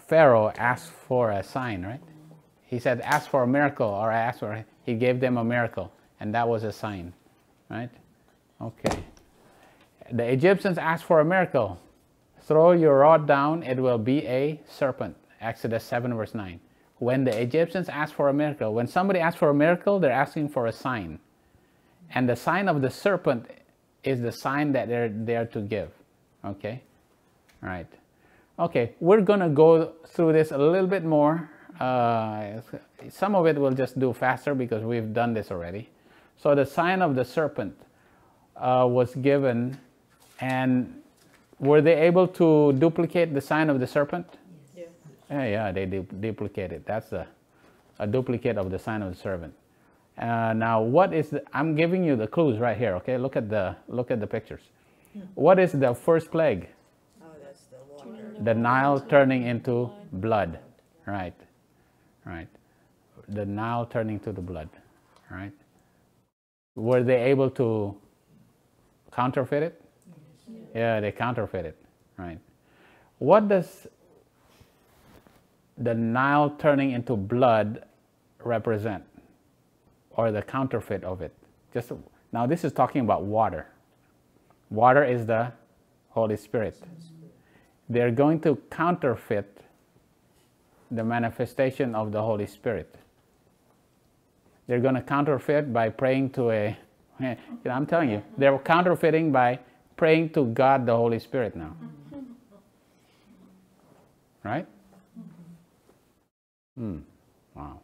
Pharaoh asked for a sign, right? He said, ask for a miracle, or he gave them a miracle, and that was a sign, right? Okay. The Egyptians asked for a miracle. Throw your rod down, it will be a serpent. Exodus 7 verse 9. When the Egyptians asked for a miracle, when somebody asks for a miracle, they're asking for a sign. And the sign of the serpent is the sign that they're there to give. Okay? Right. Okay, we're going to go through this a little bit more. Some of it we'll just do faster because we've done this already. So the sign of the serpent was given, and were they able to duplicate the sign of the serpent? Yeah. Yeah, they duplicated. That's a duplicate of the sign of the serpent. Now, what is I'm giving you the clues right here. Okay, look at the pictures. What is the first plague? Oh, that's the water. The Nile turning into blood. Right. Right. The Nile turning to the blood. Right. Were they able to counterfeit it? Yeah, they counterfeit it. Right. What does the Nile turning into blood represent, or the counterfeit of it? Just now, this is talking about water. Water is the Holy Spirit. They're going to counterfeit the manifestation of the Holy Spirit. They're going to counterfeit by praying to I'm telling you, they're counterfeiting by praying to God the Holy Spirit now. Right? Wow.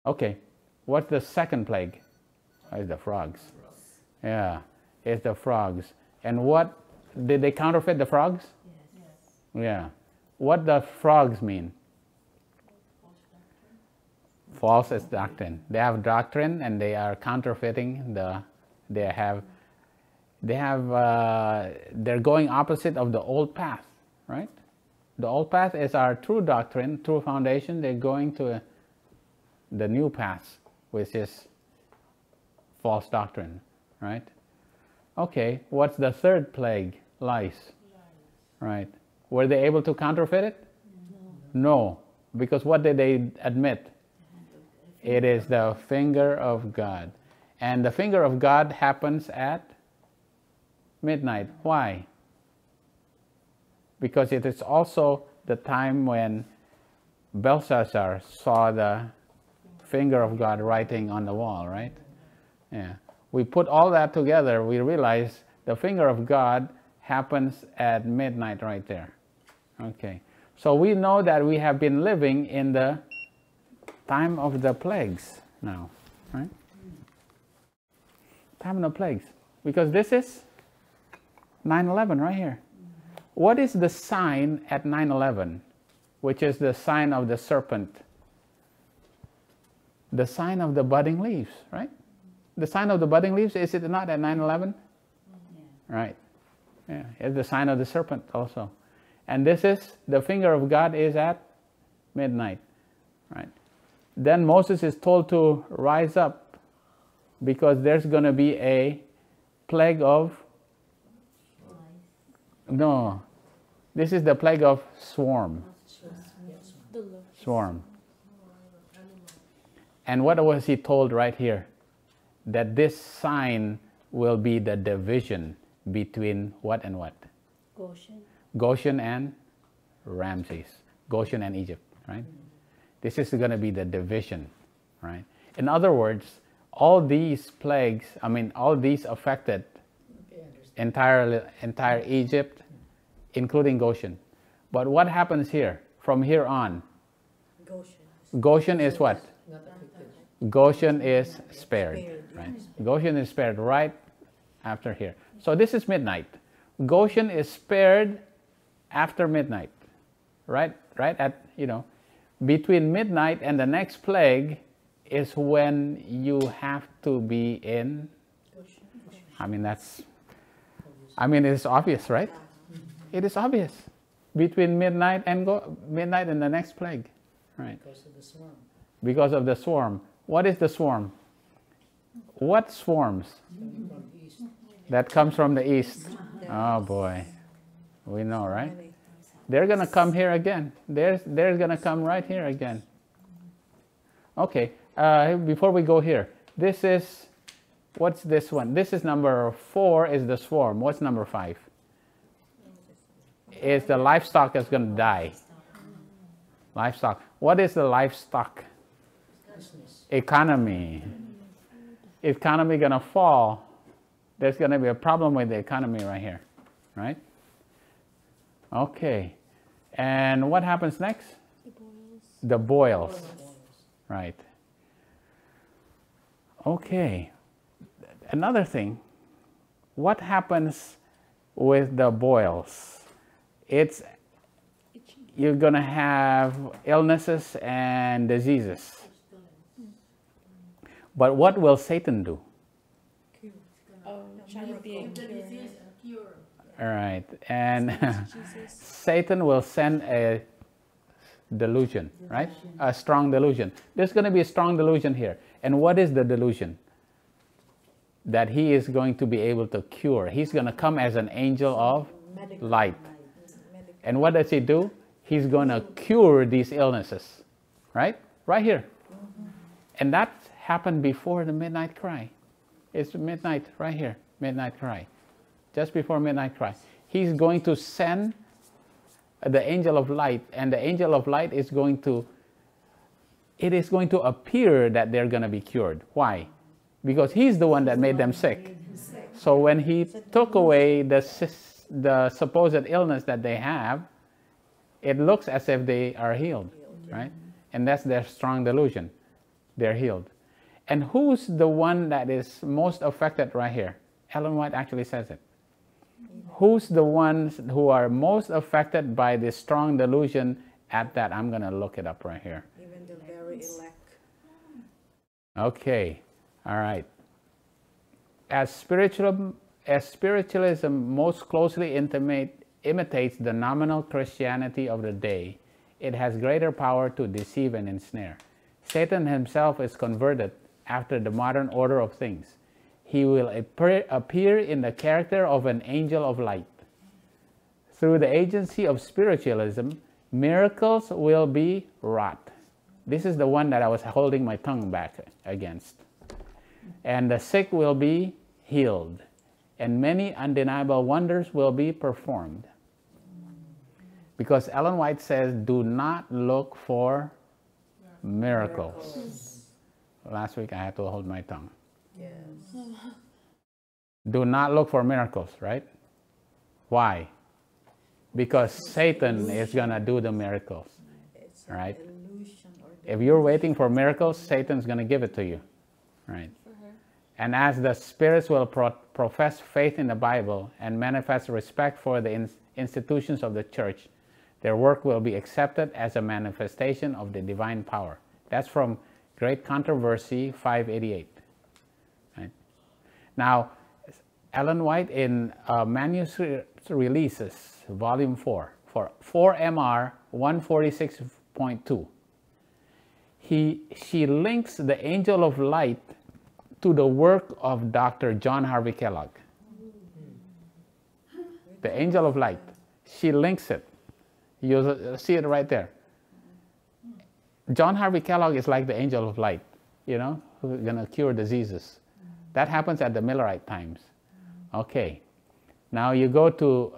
Okay, what's the second plague? It's the frogs. Yeah, it's the frogs. And what, did they counterfeit the frogs? Yes. Yeah. What does frogs mean? False is doctrine. They have doctrine and they are counterfeiting they're going opposite of the old path, right? The old path is our true doctrine, true foundation. They're going to the new path, which is false doctrine, right? Okay, what's the third plague? Lies. Right. Were they able to counterfeit it? No. Because what did they admit? It is the finger of God. And the finger of God happens at midnight. Why? Because it is also the time when Belshazzar saw the finger of God writing on the wall, right? Yeah. We put all that together, we realize the finger of God happens at midnight right there. Okay. So we know that we have been living in the time of the plagues now, right? Time of the plagues. Because this is 9/11 right here. What is the sign at 9/11, which is the sign of the serpent? The sign of the budding leaves, right? The sign of the budding leaves, is it not at 9/11? Right. Yeah, it's the sign of the serpent also. And this is, the finger of God is at midnight, right? Then Moses is told to rise up because there's going to be a plague of, no, this is the plague of swarm. Swarm. And what was he told right here? That this sign will be the division between what and what? Goshen. Goshen and Ramses. Goshen and Egypt, right? This is going to be the division, right? In other words, all these plagues, all these affected entire Egypt, including Goshen. But what happens here? From here on, Goshen is what? Goshen is spared, right? Goshen is spared right after here. So this is midnight. Goshen is spared after midnight, right? Right at, between midnight and the next plague is when you have to be in. It's obvious, right? It is obvious. Between midnight and the next plague, right? Because of the swarm. Because of the swarm. What is the swarm? What swarms? From the east. That comes from the east. Oh boy, we know, right? They're gonna come here again. They're gonna come right here again. Okay. Before we go here, this is, what's this one? This is number 4. Is the swarm? What's number 5? Is the livestock that's gonna die. Livestock. What is the livestock? Economy. Economy gonna fall. There's gonna be a problem with the economy right here, right? Okay. And what happens next? The boils. Right. Okay. Another thing. What happens with the boils? You're gonna have illnesses and diseases. But what will Satan do? Trying to be a cure. All right. And Satan will send a delusion, right? A strong delusion. There's going to be a strong delusion here. And what is the delusion? That he is going to be able to cure. He's going to come as an angel of light. And what does he do? He's going to cure these illnesses, right? Right here. And that happened before the midnight cry. It's midnight right here, midnight cry. Just before midnight cry. He's going to send the angel of light, and the angel of light is going to, it is going to appear that they're going to be cured. Why? Because he's the one that made them sick. So when he took away the supposed illness that they have, it looks as if they are healed, right? And that's their strong delusion. They're healed. And who's the one that is most affected right here? Ellen White actually says it. Who's the ones who are most affected by this strong delusion at that? I'm going to look it up right here. Even the very elect. Okay. All right. As spiritualism most closely imitates the nominal Christianity of the day, it has greater power to deceive and ensnare. Satan himself is converted after the modern order of things. He will appear in the character of an angel of light. Through the agency of spiritualism, miracles will be wrought. This is the one that I was holding my tongue back against. And the sick will be healed, and many undeniable wonders will be performed. Because Ellen White says, do not look for miracles. Last week I had to hold my tongue. Yes. Do not look for miracles, right? Why? because Satan is going to do the miracles. It's Right. an illusion or If you're waiting for miracles, Satan's going to give it to you. Right. For her. And as the spirits will profess faith in the Bible and manifest respect for the institutions of the church, their work will be accepted as a manifestation of the divine power. That's from Great Controversy 588. Right. Now, Ellen White in Manuscript Releases, Volume 4, for 4MR 146.2, she links the angel of light to the work of Dr. John Harvey Kellogg. The angel of light. She links it. You'll see it right there. John Harvey Kellogg is like the angel of light, you know, who's going to cure diseases. That happens at the Millerite times. Okay. Now you go to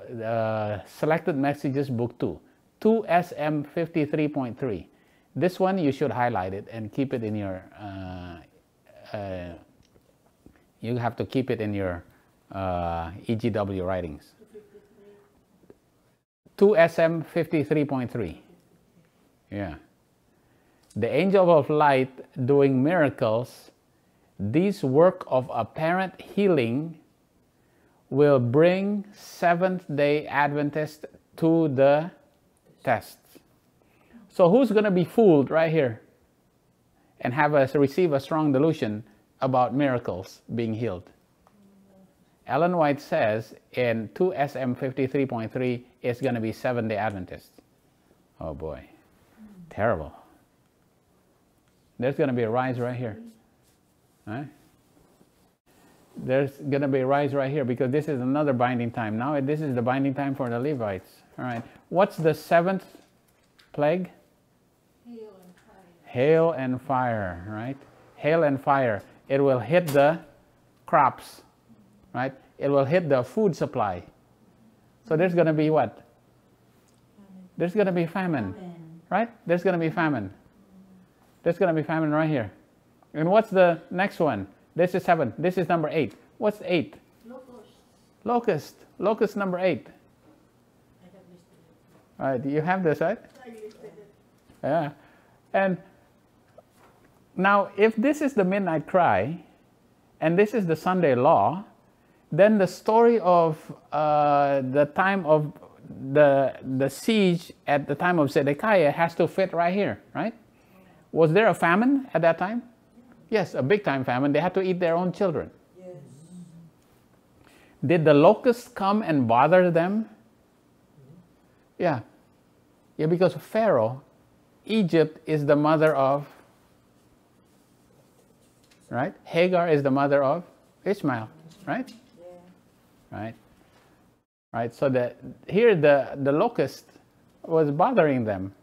Selected Messages, Book 2, 2SM 53.3. This one you should highlight it and keep it in your, you have to keep it in your EGW writings. 2SM 53.3. Yeah. The angel of light doing miracles, this work of apparent healing will bring Seventh-day Adventists to the test. So who's going to be fooled right here and receive a strong delusion about miracles being healed? Ellen White says in 2SM 53.3 it's going to be Seventh-day Adventists. Oh boy, terrible. There's going to be a rise right here. Right? There's going to be a rise right here because this is another binding time. Now this is the binding time for the Levites. All right. What's the seventh plague? Hail and fire. Hail and fire, right? Hail and fire. It will hit the crops, right? It will hit the food supply. So there's going to be what? There's going to be famine, right? There's going to be famine. There's going to be famine right here. And what's the next one? This is 7. This is number 8. What's 8? Locust. Locust number 8. All right, you have this, right? Yeah. And now, if this is the midnight cry, and this is the Sunday law, then the story of the time of the siege at the time of Zedekiah has to fit right here, right? Was there a famine at that time? Yes, a big time famine. They had to eat their own children. Yes. Did the locusts come and bother them? Yeah. Yeah, because Pharaoh, Egypt is the mother of, right? Hagar is the mother of Ishmael, right? Yeah. Right? Right, so here the locust was bothering them,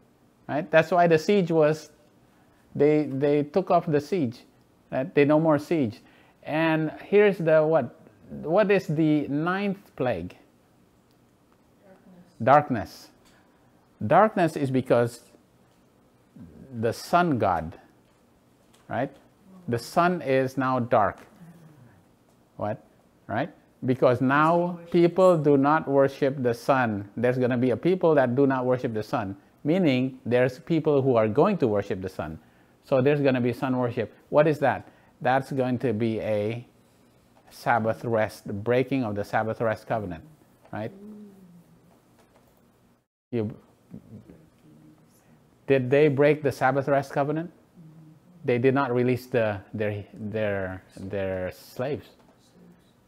right? That's why the siege was, they took off the siege, right? They no more siege. And here's the what is the 9th plague? Darkness. Darkness is because the sun god, right? The sun is now dark. What? Right? Because now people do not worship the sun. There's going to be a people that do not worship the sun, meaning there's people who are going to worship the sun. So there's going to be sun worship. What is that? That's going to be a Sabbath rest, the breaking of the Sabbath rest covenant, right? Did they break the Sabbath rest covenant? They did not release their slaves,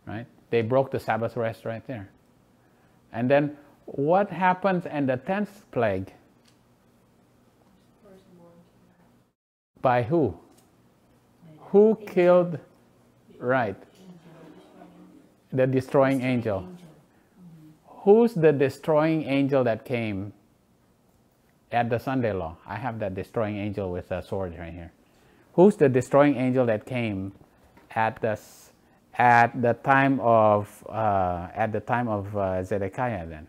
right? They broke the Sabbath rest right there. And then what happens in the 10th plague? By who? Who killed? Right. The destroying angel. Who's the destroying angel that came at the Sunday law? I have that destroying angel with a sword right here. Who's the destroying angel that came at the time of Zedekiah? Then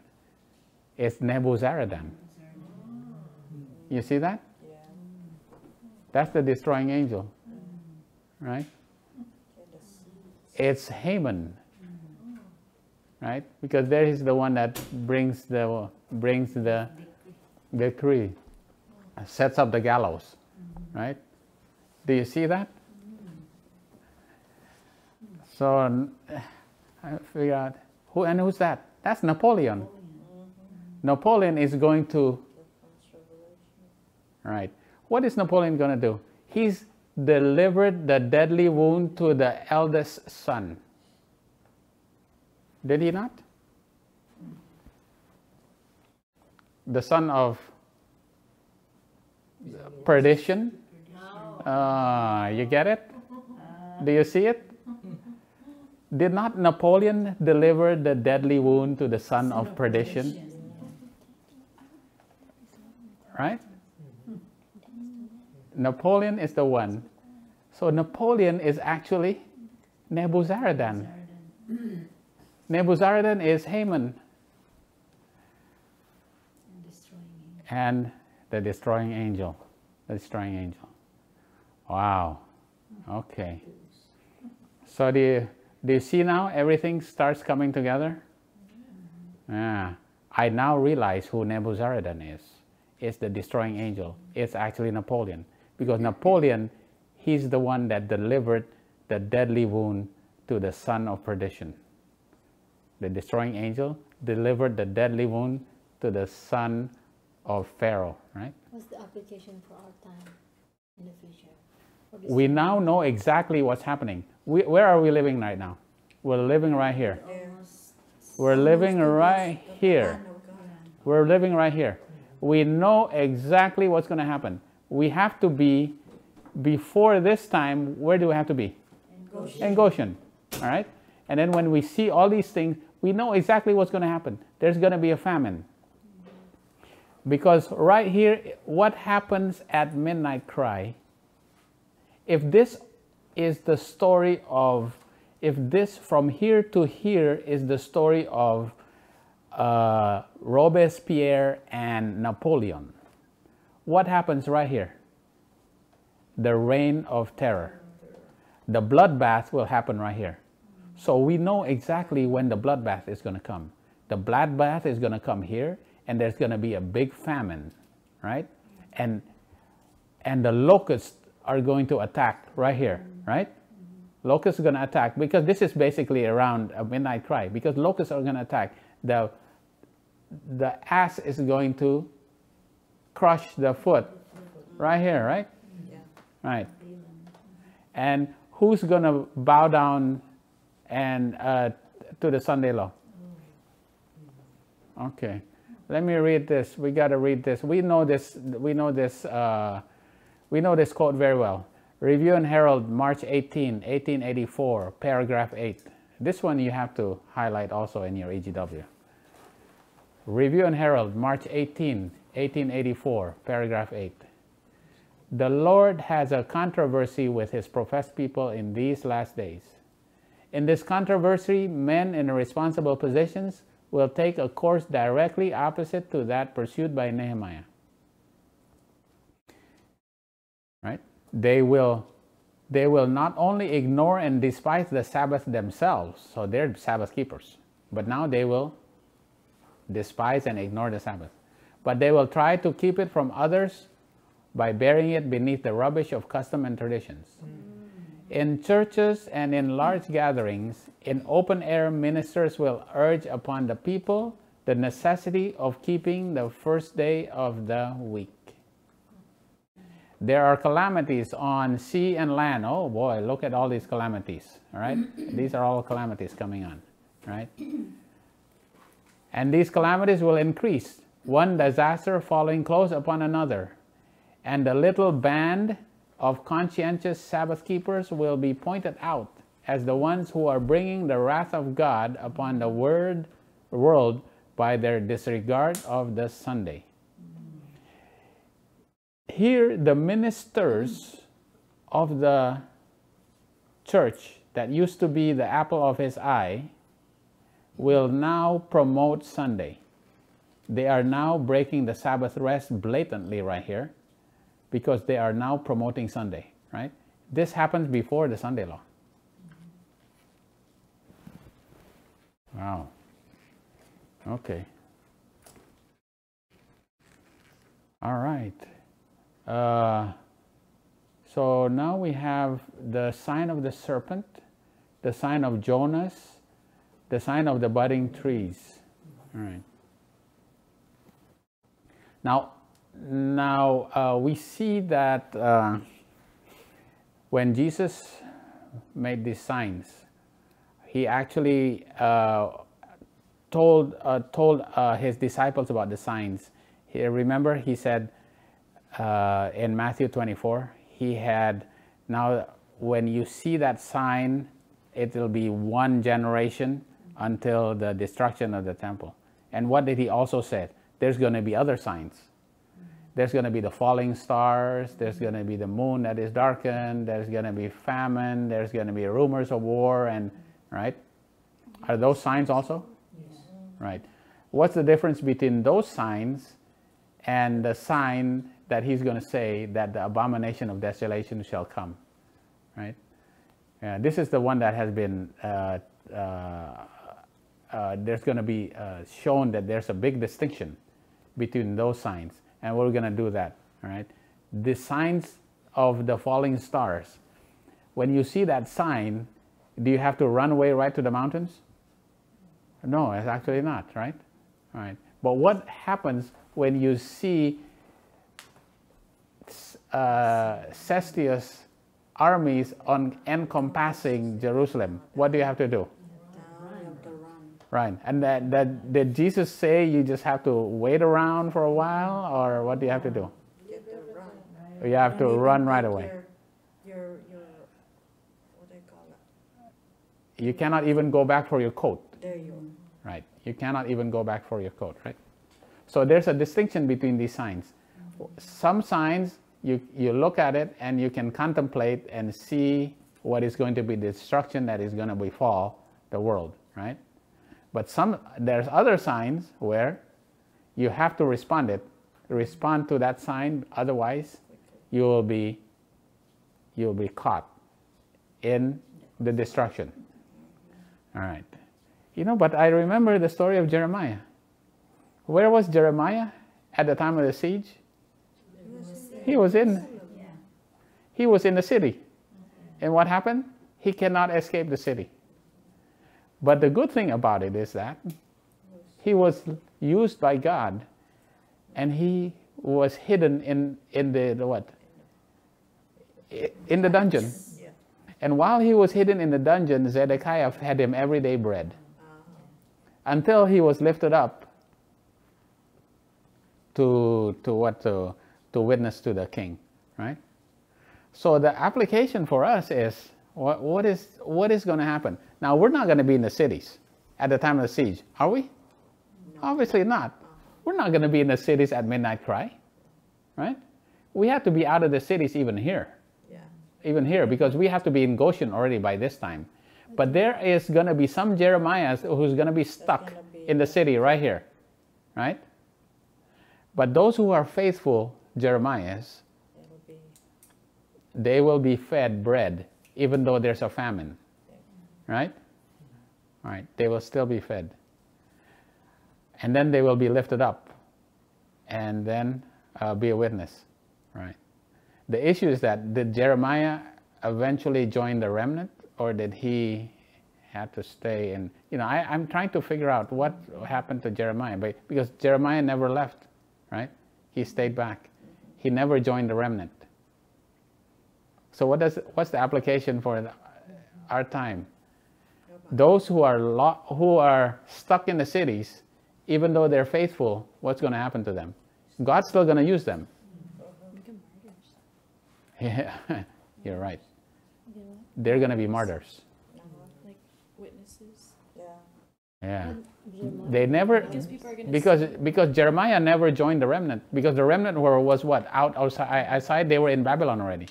it's Nebuzaradan. You see that? Yeah. That's the destroying angel, right? It's Haman, right? Because there is the one that brings the brings the decree, sets up the gallows, right? Do you see that? So I figure out who's that? That's Napoleon. Napoleon is going to, right? What is Napoleon going to do? He's delivered the deadly wound to the eldest son. Did he not? The son of perdition. You get it? Do you see it? Did not Napoleon deliver the deadly wound to the son of perdition? Right? Napoleon is the one. So Napoleon is actually Nebuzaradan. Nebuzaradan is Haman. And the destroying angel. The destroying angel. Wow. Okay. So do you see now everything starts coming together? Yeah. I now realize who Nebuzaradan is. It's the destroying angel. It's actually Napoleon. Because Napoleon, he's the one that delivered the deadly wound to the son of perdition. The destroying angel delivered the deadly wound to the son of Pharaoh, right? What's the application for our time in the future? We now know exactly what's happening. Where are we living right now? We're living right here. We're living right here. We're living right here. We know exactly what's going to happen. We have to be, before this time, where do we have to be? In Goshen. All right? And then when we see all these things, we know exactly what's going to happen. There's going to be a famine. Because right here, what happens at midnight cry, if this is the story of, if this from here to here is the story of Robespierre and Napoleon, what happens right here? The reign of terror. The bloodbath will happen right here. So we know exactly when the bloodbath is going to come. The bloodbath is going to come here, and there's going to be a big famine, right? And the locusts are going to attack right here, right? Locusts are going to attack, because this is basically around a midnight cry, because locusts are going to attack. The ass is going to crush the foot right here, right? Yeah. Right. And who's going to bow down and to the Sunday law? Okay. Let me read this. We got to read this. We know this. We know this quote very well. Review and Herald, March 18, 1884, paragraph 8. This one you have to highlight also in your EGW. Review and Herald, March 18, 1884, paragraph 8. The Lord has a controversy with his professed people in these last days. In this controversy, men in responsible positions will take a course directly opposite to that pursued by Nehemiah. Right? They will not only ignore and despise the Sabbath themselves, so they're Sabbath keepers, but now they will despise and ignore the Sabbath. But they will try to keep it from others by burying it beneath the rubbish of custom and traditions. In churches and in large gatherings, in open air, ministers will urge upon the people the necessity of keeping the first day of the week. There are calamities on sea and land. Oh boy, look at all these calamities, all right? These are all calamities coming on, right? And these calamities will increase, one disaster following close upon another. And the little band of conscientious Sabbath keepers will be pointed out as the ones who are bringing the wrath of God upon the world by their disregard of the Sunday. Here, the ministers of the church that used to be the apple of his eye will now promote Sunday. They are now breaking the Sabbath rest blatantly right here, because they are now promoting Sunday, right? This happens before the Sunday law. Wow. Okay. All right. So now we have the sign of the serpent, the sign of Jonas, the sign of the budding trees. All right. Now we see that when Jesus made these signs, he actually told his disciples about the signs. Remember, he said in Matthew 24, he had, now when you see that sign, it will be one generation until the destruction of the temple. And what did he also say? There's going to be other signs. There's going to be the falling stars, there's going to be the moon that is darkened, there's going to be famine, there's going to be rumors of war, and right? Are those signs also? Yes. Right. What's the difference between those signs and the sign that he's going to say that the abomination of desolation shall come? Right? This is the one that has been, there's going to be shown that there's a big distinction between those signs. And we're going to do that, all right? The signs of the falling stars. When you see that sign, do you have to run away right to the mountains? No, it's actually not, right? All right. But what happens when you see Cestius' armies encompassing Jerusalem? What do you have to do? Right. And did Jesus say you just have to wait around for a while, or what do you have to do? You have to run right away. Your what do you call it? You cannot even go back for your coat. There you are. Right. You cannot even go back for your coat, right? So there's a distinction between these signs. Some signs, you look at it and you can contemplate and see what is going to be the destruction that is going to befall the world, right? But there's other signs where you have to respond to that sign, otherwise you will be caught in the destruction. All right. But I remember the story of Jeremiah. Where was Jeremiah at the time of the siege? He was in the city. And what happened? He cannot escape the city. But the good thing about it is that he was used by God, and he was hidden in the what? In the dungeon. And while he was hidden in the dungeon, Zedekiah fed him everyday bread until he was lifted up to witness to the king, right? So the application for us is what is going to happen? Now, we're not going to be in the cities at the time of the siege, are we? No. Obviously not. We're not going to be in the cities at midnight cry, right? We have to be out of the cities even here. Even here, because we have to be in Goshen already by this time. But there is going to be some Jeremiahs who's going to be stuck in the city right here, right? But those who are faithful Jeremiahs, they will be fed bread even though there's a famine, right? All right, they will still be fed. And then they will be lifted up and then be a witness, right? The issue is that did Jeremiah eventually join the remnant, or did he have to stay in? I'm trying to figure out what happened to Jeremiah, because Jeremiah never left, right? He stayed back. He never joined the remnant. So what's the application for our time? Those who are stuck in the cities, even though they're faithful, what's going to happen to them? God's still going to use them. Become martyrs. Yeah, you're right. They're going to be martyrs. Like witnesses. Yeah. They never, because Jeremiah never joined the remnant, because the remnant was what? Outside, they were in Babylon already.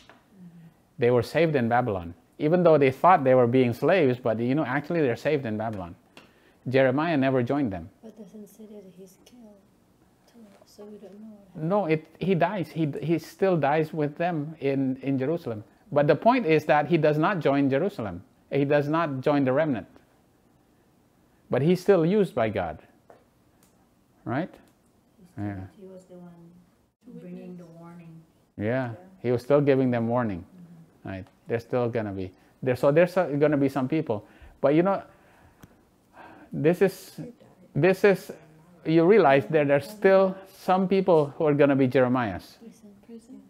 They were saved in Babylon. Even though they thought they were being slaves, but actually they're saved in Babylon. Jeremiah never joined them. But doesn't say that he's killed too, so we don't know. No, he dies. He still dies with them in Jerusalem. But the point is that he does not join Jerusalem. He does not join the remnant. But he's still used by God. Right? Yeah. He was the one bringing the warning. Yeah, he was still giving them warning. Right? There's still going to be there. So there's going to be some people, but you know, this is you realize that there's still some people who are going to be Jeremiahs. Prison.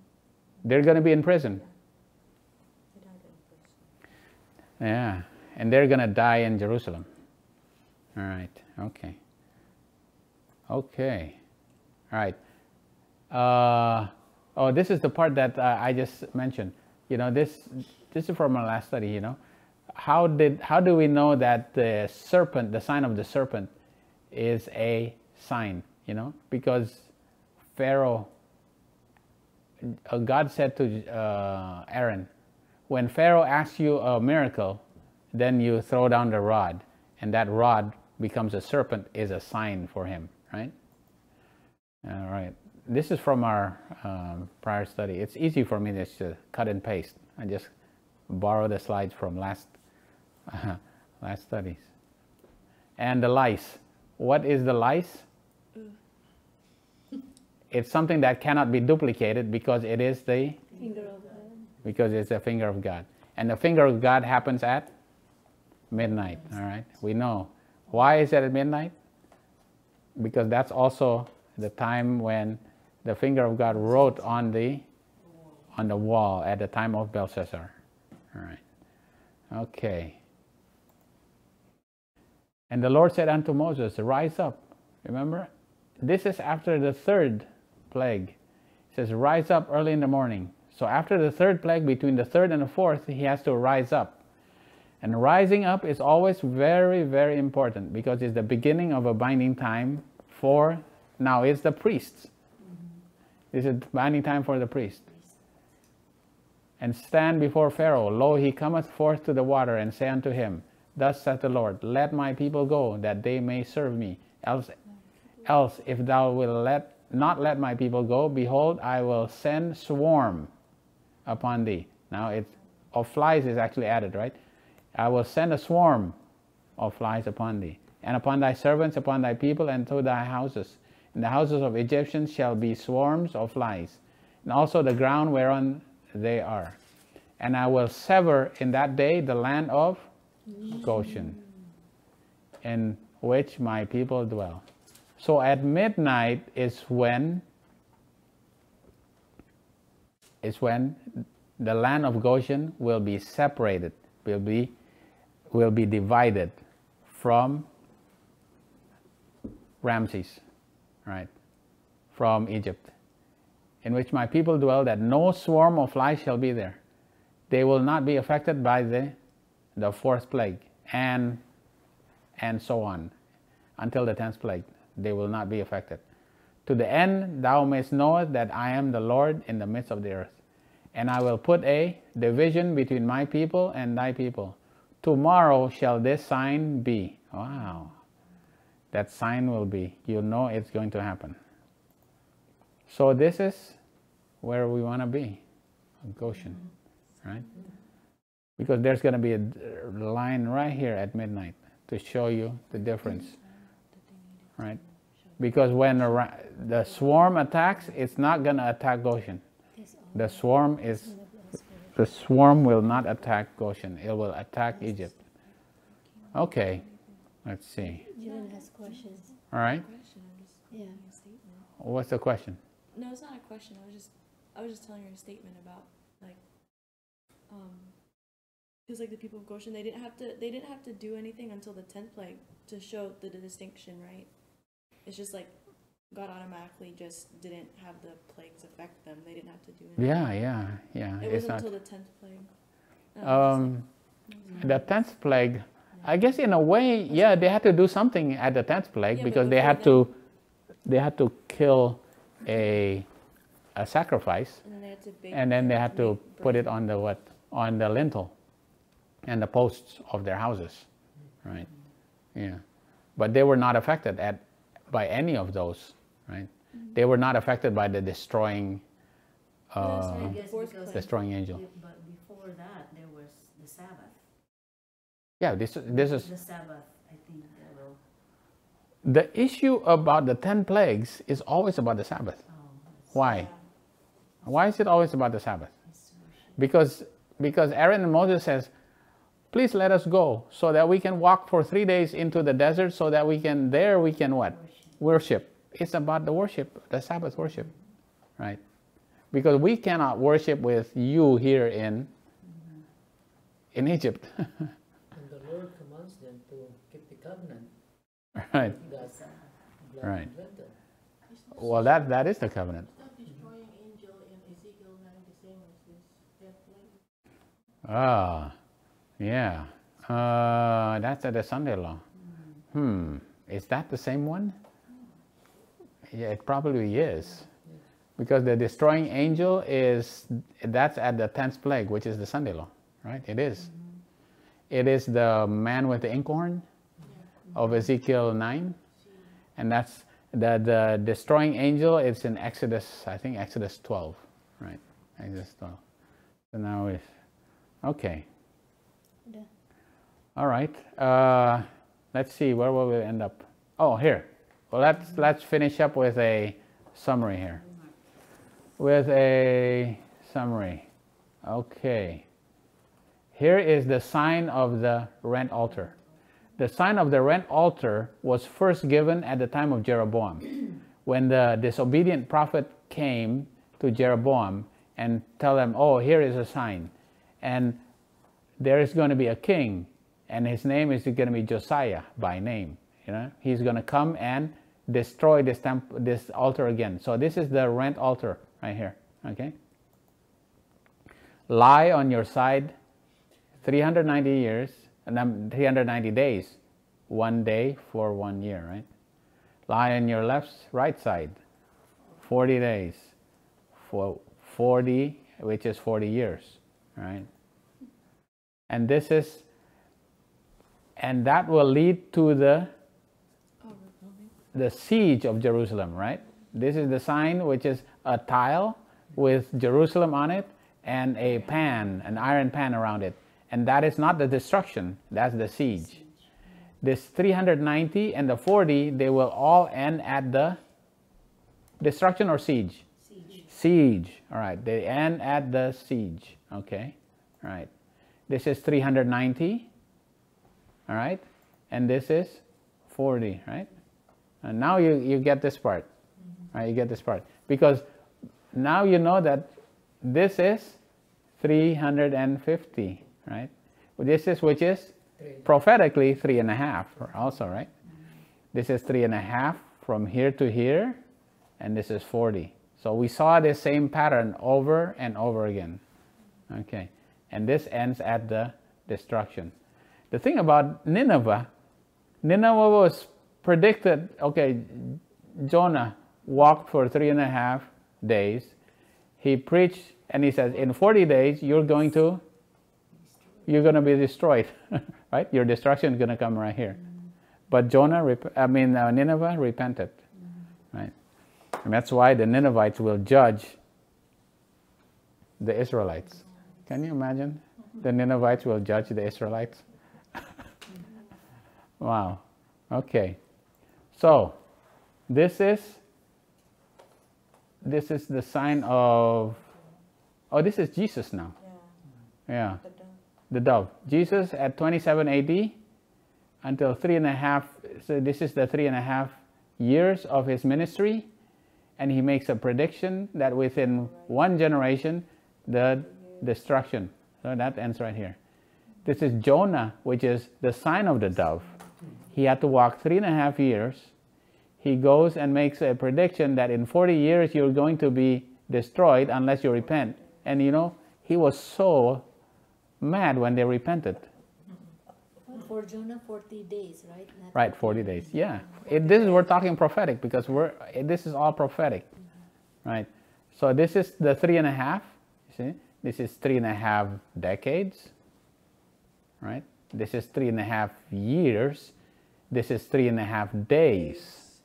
They're going to be in prison. He died in prison. Yeah, and they're going to die in Jerusalem. All right. Okay. Okay. All right. Oh, this is the part that I just mentioned. You know, this is from our last study. You know, how do we know that the serpent, the sign of the serpent, is a sign? You know, because Pharaoh, God said to Aaron, when Pharaoh asks you a miracle, then you throw down the rod, and that rod becomes a serpent, is a sign for him, right? All right. This is from our prior study. It's easy for me just to cut and paste. I just borrow the slides from last studies. And the lice. What is the lice? It's something that cannot be duplicated because it is the Finger of God. because it's the finger of God. And the finger of God happens at midnight. All right. We know. Why is it at midnight? Because that's also the time when the finger of God wrote on the wall at the time of Belshazzar. All right. Okay. And the Lord said unto Moses, rise up. Remember? This is after the third plague. It says, rise up early in the morning. So after the third plague, between the third and the fourth, he has to rise up. And rising up is always very, very important because it's the beginning of a binding time for, now it's the priests. This is binding time for the priest. And stand before Pharaoh. Lo, he cometh forth to the water, and say unto him, thus saith the Lord, let my people go, that they may serve me. Else if thou wilt not let my people go, behold, I will send swarm upon thee. Now, of flies is actually added, right? I will send a swarm of flies upon thee, and upon thy servants, upon thy people, and to thy houses. In the houses of Egyptians shall be swarms of flies, and also the ground whereon they are. And I will sever in that day the land of Goshen, in which my people dwell. So at midnight is when the land of Goshen will be separated, will be divided from Ramses, right, from Egypt, in which my people dwell, that no swarm of flies shall be there. They will not be affected by the fourth plague, and so on, until the 10th plague. They will not be affected. To the end thou mayst know that I am the Lord in the midst of the earth. And I will put a division between my people and thy people. Tomorrow shall this sign be. Wow. That sign will be. You'll know it's going to happen. So this is where we want to be. Goshen. Right? Because there's going to be a line right here at midnight to show you the difference. Right? Because when the swarm attacks, it's not going to attack Goshen. The swarm will not attack Goshen. It will attack Egypt. Okay. Let's see. Julian has questions. All right. Yeah. What's the question? No, it's not a question. I was just telling her a statement about because like the people of Goshen, they didn't have to do anything until the 10th plague to show the distinction, right? It's just like God automatically just didn't have the plagues affect them. They didn't have to do anything. Yeah. It wasn't until the 10th plague. The 10th plague, I guess in a way, yeah, they had to do something at the 10th plague, Yeah, because but they had before to kill a sacrifice, And then they had to bake. and then they had to make put bread. it on the lintel and the posts of their houses, right? Yeah, but they were not affected by any of those, right? They were not affected by the destroying I guess fourth because destroying angel. But before that, there was the Sabbath. Yeah, this is The Sabbath, I think. the issue about the 10 plagues is always about the Sabbath. Oh, that's Why? Why is it always about the Sabbath? Because Aaron and Moses says, please let us go so that we can walk for 3 days into the desert so that we can what? Worship. It's about the worship, the Sabbath worship, right? Because we cannot worship with you here in Egypt. And the Lord commands them to keep the covenant. Right. That's blood Right. and water. Well, that is the covenant. Is that destroying angel in Ezekiel 9 the same as this death plague? Ah, yeah. That's at the Sunday law. Is that the same one? Yeah, it probably is. Because the destroying angel that's at the 10th plague, which is the Sunday law, right? It is. It is the man with the inkhorn of Ezekiel 9. And that's the destroying angel. It's in Exodus, I think Exodus 12, right? Exodus 12. So now it's, okay. Yeah. All right. Let's see, where will we end up? Oh, here. Well, let's finish up with a summary here. With a summary. Okay. Here is the sign of the rent altar. The sign of the rent altar was first given at the time of Jeroboam, when the disobedient prophet came to Jeroboam and tell them, oh, here is a sign. And there is going to be a king, and his name is going to be Josiah by name. You know, he's going to come and destroy this altar again. So this is the rent altar right here. Okay. Lie on your side 390 years, and then 390 days, 1 day for 1 year, right? Lie on your right side 40 days for 40, which is 40 years, right? And that will lead to the siege of Jerusalem, right? This is the sign, which is a tile with Jerusalem on it and a pan, an iron pan around it. And that is not the destruction, that's the siege. This 390 and the 40, they will all end at the destruction or siege? Siege. All right, they end at the siege. Okay, all right. This is 390. All right, and this is 40, right? And now you get this part, right? You get this part. Because now you know that this is 350, right? This is, which is prophetically 3.5 also, right? This is 3.5 from here to here, and this is 40. So we saw the same pattern over and over again. Okay, and this ends at the destruction. The thing about Nineveh was predicted, okay, Jonah walked for 3.5 days. He preached, and he says, in 40 days, you're going to be destroyed, right? Your destruction is going to come right here. But Nineveh repented, right? And that's why the Ninevites will judge the Israelites. Can you imagine? The Ninevites will judge the Israelites. Wow. Okay. So, this is the sign of, oh, this is Jesus now. Yeah. The dove. Jesus at 27 AD until 3.5, so this is the 3.5 years of his ministry. And he makes a prediction that within one generation, the destruction. So that ends right here. This is Jonah, which is the sign of the dove. He had to walk 3.5 years. He goes and makes a prediction that in 40 years you're going to be destroyed unless you repent. And you know, he was so mad when they repented. For Jonah, 40 days, right? Not Right, 40 days. Yeah. This is, we're talking prophetic because this is all prophetic. Right. So this is the 3.5. You see? This is 3.5 decades. Right. This is 3.5 years. This is 3.5 days.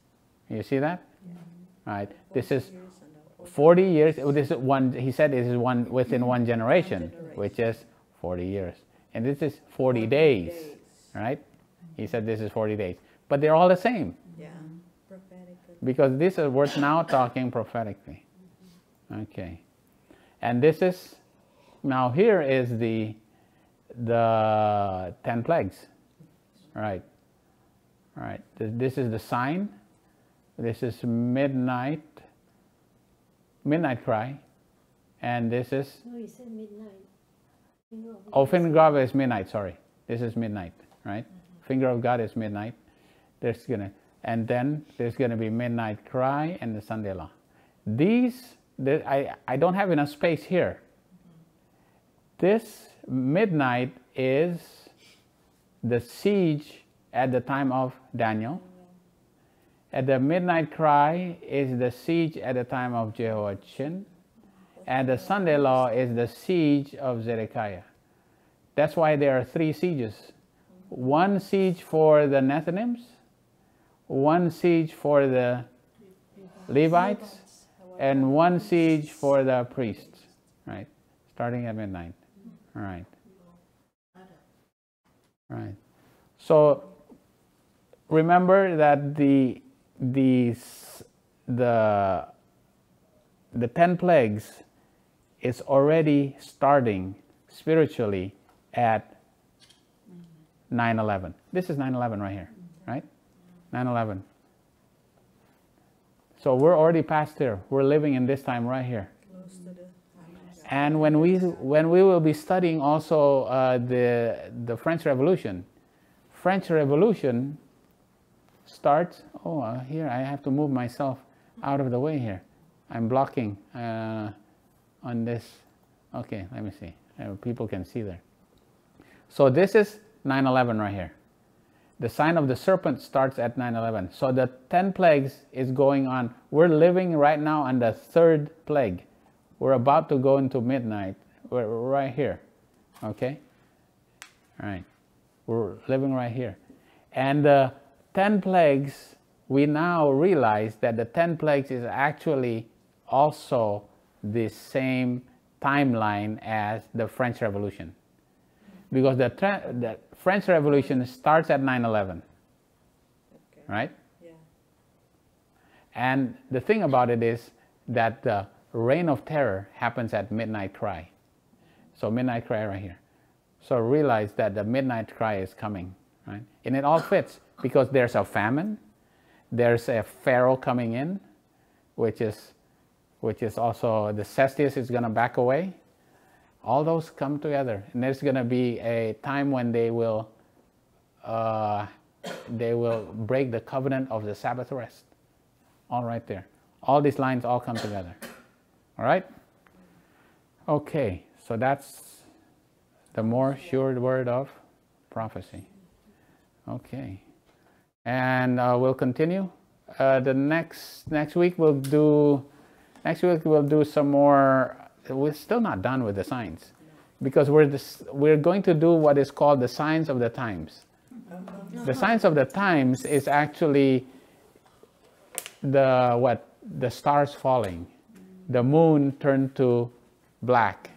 You see that? Right. This is 40 years. This is one. He said this is one within one generation, which is 40 years. And this is 40 days. Right? He said this is 40 days. But they're all the same. Yeah, prophetically. Because we're now talking prophetically. Okay. And this is, now here is the 10 plagues. Right. Right. This is the sign. This is midnight cry. And this is, No, you said midnight. finger of God is midnight, sorry. This is midnight, right? Finger of God is midnight. And then there's gonna be midnight cry and the Sunday law. I don't have enough space here. This midnight is the siege at the time of Daniel. And the midnight cry is the siege at the time of Jehoiachin. And the Sunday law is the siege of Zedekiah. That's why there are 3 sieges. One siege for the Nethinims, one siege for the Levites, and one siege for the priests, right? Starting at midnight. All right. Right. So remember that the 10 plagues is already starting spiritually at 9/11. This is 9/11 right here, right? 9/11. So we're already past here. We're living in this time right here. And when we will be studying also the French Revolution. French Revolution starts. Here I have to move myself out of the way here. I'm blocking on this. Okay, let me see. People can see there. So this is 9/11 right here. The sign of the serpent starts at 9/11. So the 10 plagues is going on. We're living right now on the 3rd plague. We're about to go into midnight. We're right here. Okay? All right. We're living right here. And the 10 plagues, we now realize that the 10 plagues is actually also the same timeline as the French Revolution. Because the French Revolution starts at 9/11, right? Yeah. And the thing about it is that the reign of terror happens at midnight cry. So midnight cry right here. So realize that the midnight cry is coming, right? And it all fits because there's a famine, there's a Pharaoh coming in, which is also the Cestius is going to back away. All those come together, and there's going to be a time when they will break the covenant of the Sabbath rest. All right there. All these lines all come together. All right? Okay, so that's the more sure word of prophecy. Okay. And we'll continue. The next week we'll do some more. We're still not done with the signs, because we're going to do what is called the signs of the times. The signs of the times is actually the stars falling, the moon turned to black,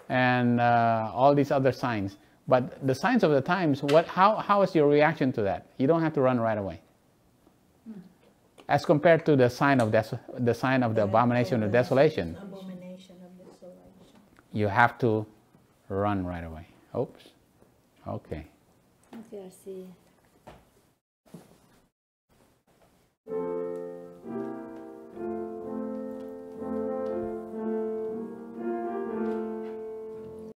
and all these other signs. But the signs of the times, how is your reaction to that? You don't have to run right away. As compared to the sign of the abomination of desolation, you have to run right away. Oops. Okay. Okay, I see.